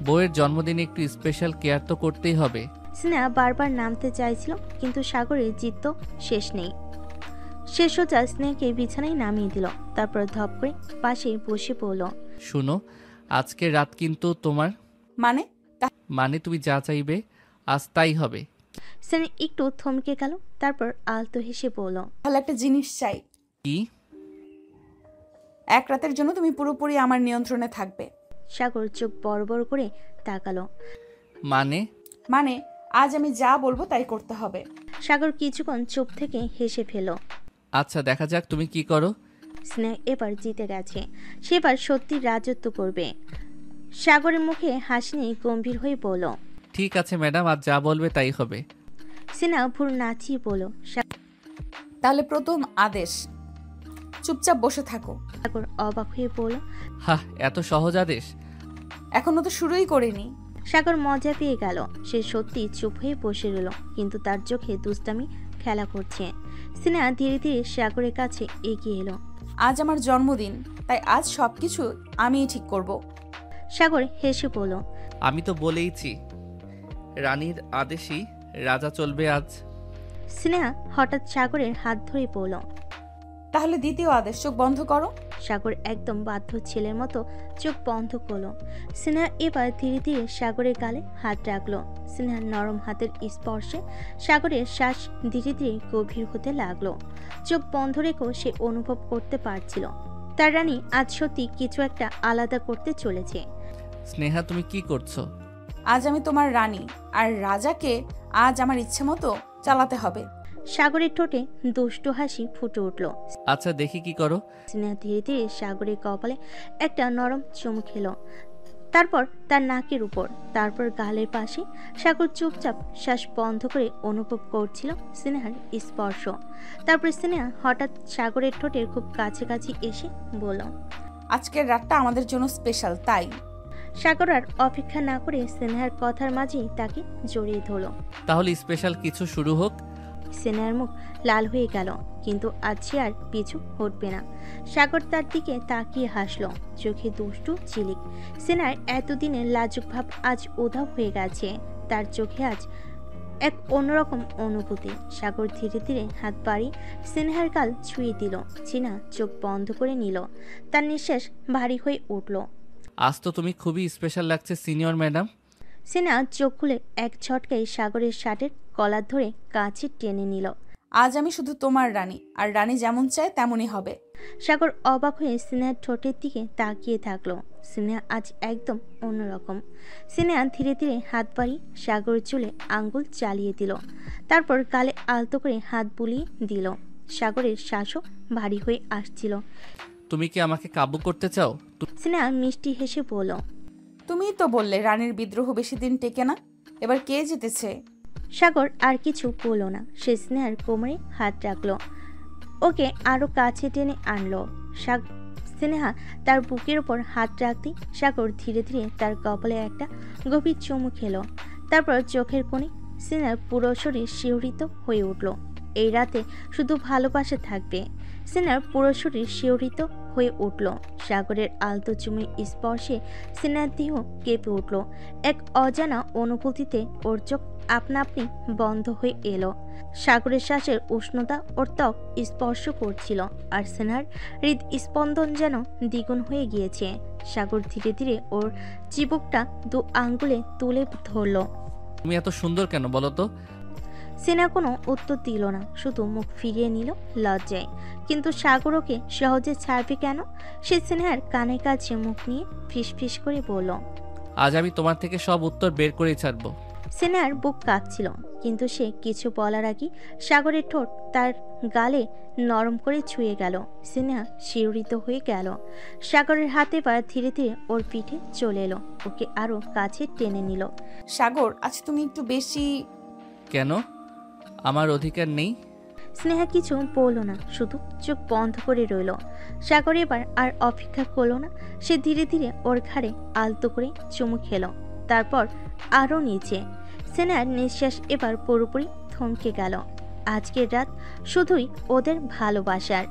S3: বউয়ের জন্মদিনে একটু স্পেশাল কেয়ার তো করতেই হবে।
S1: স্নেহা বারবার নামতে চাইছিল, কিন্তু সাগরের জিদ তো শেষ নেই। সে সোজা স্নেহাকে বিছানায় নামিয়ে দিল, তারপর ধপ করে পাশে বসে পড়ল।
S3: শুনো, আজকের রাত কিন্তু তোমার। মানে তুমি যা চাইবে আজ তাই হবে।
S1: স্নেহা একটু থমকে গেল, তারপর আলতো হেসে বলল,
S2: ভালো একটা জিনিস চাই।
S3: কি?
S2: এক রাতের জন্য তুমি পুরোপুরি আমার নিয়ন্ত্রণে থাকবে।
S1: সাগর চোখ বড় বড় করে তাকালো।
S3: মানে
S2: আজ আমি যা বলবো তাই করতে হবে।
S1: সাগর কিছুক্ষণ চুপ থেকে হেসে ফেল।
S3: আচ্ছা দেখা যাক তুমি কি করো।
S1: স্নেহা এবার জিতে গেছে, সেবার সত্যি রাজত্ব করবে। সাগরের মুখে হাসি নিয়ে গম্ভীর হয়ে বলল,
S3: ঠিক আছে ম্যাডাম, আজ যা বলবে তাই হবে।
S1: স্নেহা ভুর নাচিয়ে বলল,
S2: তাহলে প্রথম আদেশ, চুপচাপ বসে থাকো।
S1: সাগর অবাক হয়ে বলল,
S3: হা, এত সহজ আদেশ?
S2: এখনো তো শুরুই করিনি।
S1: সাগর মজা পেয়ে গেল। সে সত্যি চুপ হয়ে বসে রইল, কিন্তু তার চোখে দুষ্টামি খেলা করছে। স্নেহা ধীরে ধীরে সাগরের কাছে এগিয়ে এলো।
S2: আজ আমার জন্মদিন, তাই আজ সবকিছু আমিই ঠিক করব।
S1: সাগর হেসে বলল,
S3: আমি তো বলেইছি রানীর আদেশই রাজা চলবে আজ।
S1: স্নেহা হঠাৎ সাগরের হাত ধরে বলল,
S2: তাহলে দ্বিতীয় আদেশ, চোখ বন্ধ করো।
S1: সাগর একদম বাধ্য ছেলের মতো চোখ বন্ধ করলো। স্নেহা এবার ধীরে ধীরে সাগরের গালে হাত রাখলো। স্নেহার নরম হাতের স্পর্শে সাগরের শ্বাস ধীরে ধীরে গভীর হতে লাগলো। চোখ বন্ধ রেখেও সে অনুভব করতে পারছিল তার রানী আজ সত্যি কিছু একটা আলাদা করতে চলেছে।
S3: স্নেহা তুমি কি করছো?
S2: আজ আমি তোমার রানী, আর রাজাকে আজ আমার ইচ্ছে মতো চালাতে হবে।
S1: সাগরের ঠোঁটে দুষ্টু হাসি ফুটে উঠল।
S3: আচ্ছা দেখি কি করো।
S1: স্নেহা ধীরে ধীরে সাগরের কপালে একটা নরম চুমু খেলো, তারপর তার নাকের উপর, তারপর গালের পাশে। সাগর চুপচাপ শ্বাস বন্ধ করে অনুভব করছিল স্নেহার স্পর্শ। তারপর স্নেহা হঠাৎ সাগরের ঠোঁটের খুব কাছাকাছি এসে বলল,
S2: আজকের রাতটা আমাদের জন্য স্পেশাল, তাই।
S1: সাগর আর অপেক্ষা না করে স্নেহার কথার মাঝেই তাকে জড়িয়ে ধরল।
S3: তাহলে স্পেশাল কিছু শুরু হোক।
S1: স্নেহার মুখ লাল হয়ে গেল, কিন্তু আজ সে আর পিছু হটবে না। সাগর তার দিকে তাকিয়ে হাসলো, চোখে দুষ্টু ঝিলিক। স্নেহার এতদিনের লাজুক ভাব আজ উধাও হয়ে গেছে। তার চোখে আজ এক অন্যরকম অনুভূতি। সাগর ধীরে ধীরে হাত বাড়িয়ে স্নেহার গাল ছুঁয়ে দিল। স্নেহা চোখ বন্ধ করে নিল, তার নিঃশ্বাস ভারী হয়ে উঠল।
S3: আজ তো তুমি খুবই স্পেশাল লাগছে সিনিয়র ম্যাডাম।
S1: স্নেহা চোখ খুলে এক ঝটকায় সাগরের শার্টের কলার ধরে কাছে টেনে নিল।
S2: আজ আমি শুধু তোমার রানী, আর রানী যেমন চায় তেমনই হবে।
S1: সাগর অবাক হয়ে স্নেহার ঠোঁটের দিকে তাকিয়ে থাকলো। স্নেহা আজ একদম অন্যরকম। স্নেহা ধীরে ধীরে হাত বাড়িয়ে সাগরের চুলে আঙ্গুল চালিয়ে দিল, তারপর গালে আলতো করে হাত বুলিয়ে দিল। সাগরের শ্বাসও ভারী হয়ে আসছিল।
S3: তুমি কি আমাকে কাবু করতে চাও?
S1: স্নেহা মিষ্টি হেসে বলল,
S2: তুমিই তো বললে রানীর বিদ্রোহ বেশি দিন টেকে না। এবার কে জিতেছে?
S1: সাগর আর কিছু বলল না। সে স্নেহার কোমরে হাত রাখলো, ওকে আরো কাছে টেনে আনলো। স্নেহা তার বুকের ওপর হাত রাখতে সাগর ধীরে ধীরে তার কপালে একটা গভীর চুমু খেলো। তারপর চোখের কোণে স্নেহার পুরো শরীর শিহরিত হয়ে উঠল। এই রাতে শুধু ভালোবাসা থাকবে। স্নেহার পুরো শরীর শিহরিত হয়ে উঠল। সাগরের আলতো চুমির স্পর্শে স্নেহার দেহ কেঁপে উঠল। এক অজানা অনুভূতিতে ওর চোখ আপনা আপনি বন্ধ হয়ে এলো। সাগরের শ্বাসের উষ্ণতা ওর ত্বক স্পর্শ করছিল, আর স্নেহার হৃদস্পন্দন যেন দ্বিগুণ হয়ে গিয়েছে। সাগর ধীরে ধীরে ওর চিবুকটা 2 আঙ্গুলে তুলে ধরল।
S3: তুমি এত সুন্দর কেন বলো তো?
S1: স্নেহা কোনো উত্তর দিল না, শুধু মুখ ফিরিয়ে নিল লজ্জায়। কিন্তু সাগর ওকে সহজে ছাড়বে কেন? সে স্নেহার কানে কাছে মুখ নিয়ে ফিসফিস করে বলল,
S3: আজ আমি তোমার থেকে সব উত্তর বের করেই ছাড়বো।
S1: স্নেহার বুক কাঁপছিল, কিন্তু সে কিছু বলার আগে সাগরের ঠোঁট তার গালে নরম করে ছুঁয়ে গেল। স্নেহা শিহরিত হয়ে গেল। সাগরের হাতে পা ধীরে ধীরে ওর পিঠে চলে এলো, ওকে আরো কাছে টেনে নিল।
S2: সাগর, আজ তুমি একটু বেশি।
S3: কেন? আমার অধিকার নেই?
S1: স্নেহা কিছু বলল না, শুধু চোখ বন্ধ করে রইল। সাগর এবার আর অপেক্ষা করলো না। সে ধীরে ধীরে ওর ঘাড়ে আলতো করে চুমু খেলো, তারপর আরও নিচে। স্নেহার নিঃশ্বাস এবার পুরোপুরি থমকে গেল। আজকের রাত শুধুই ওদের ভালোবাসার।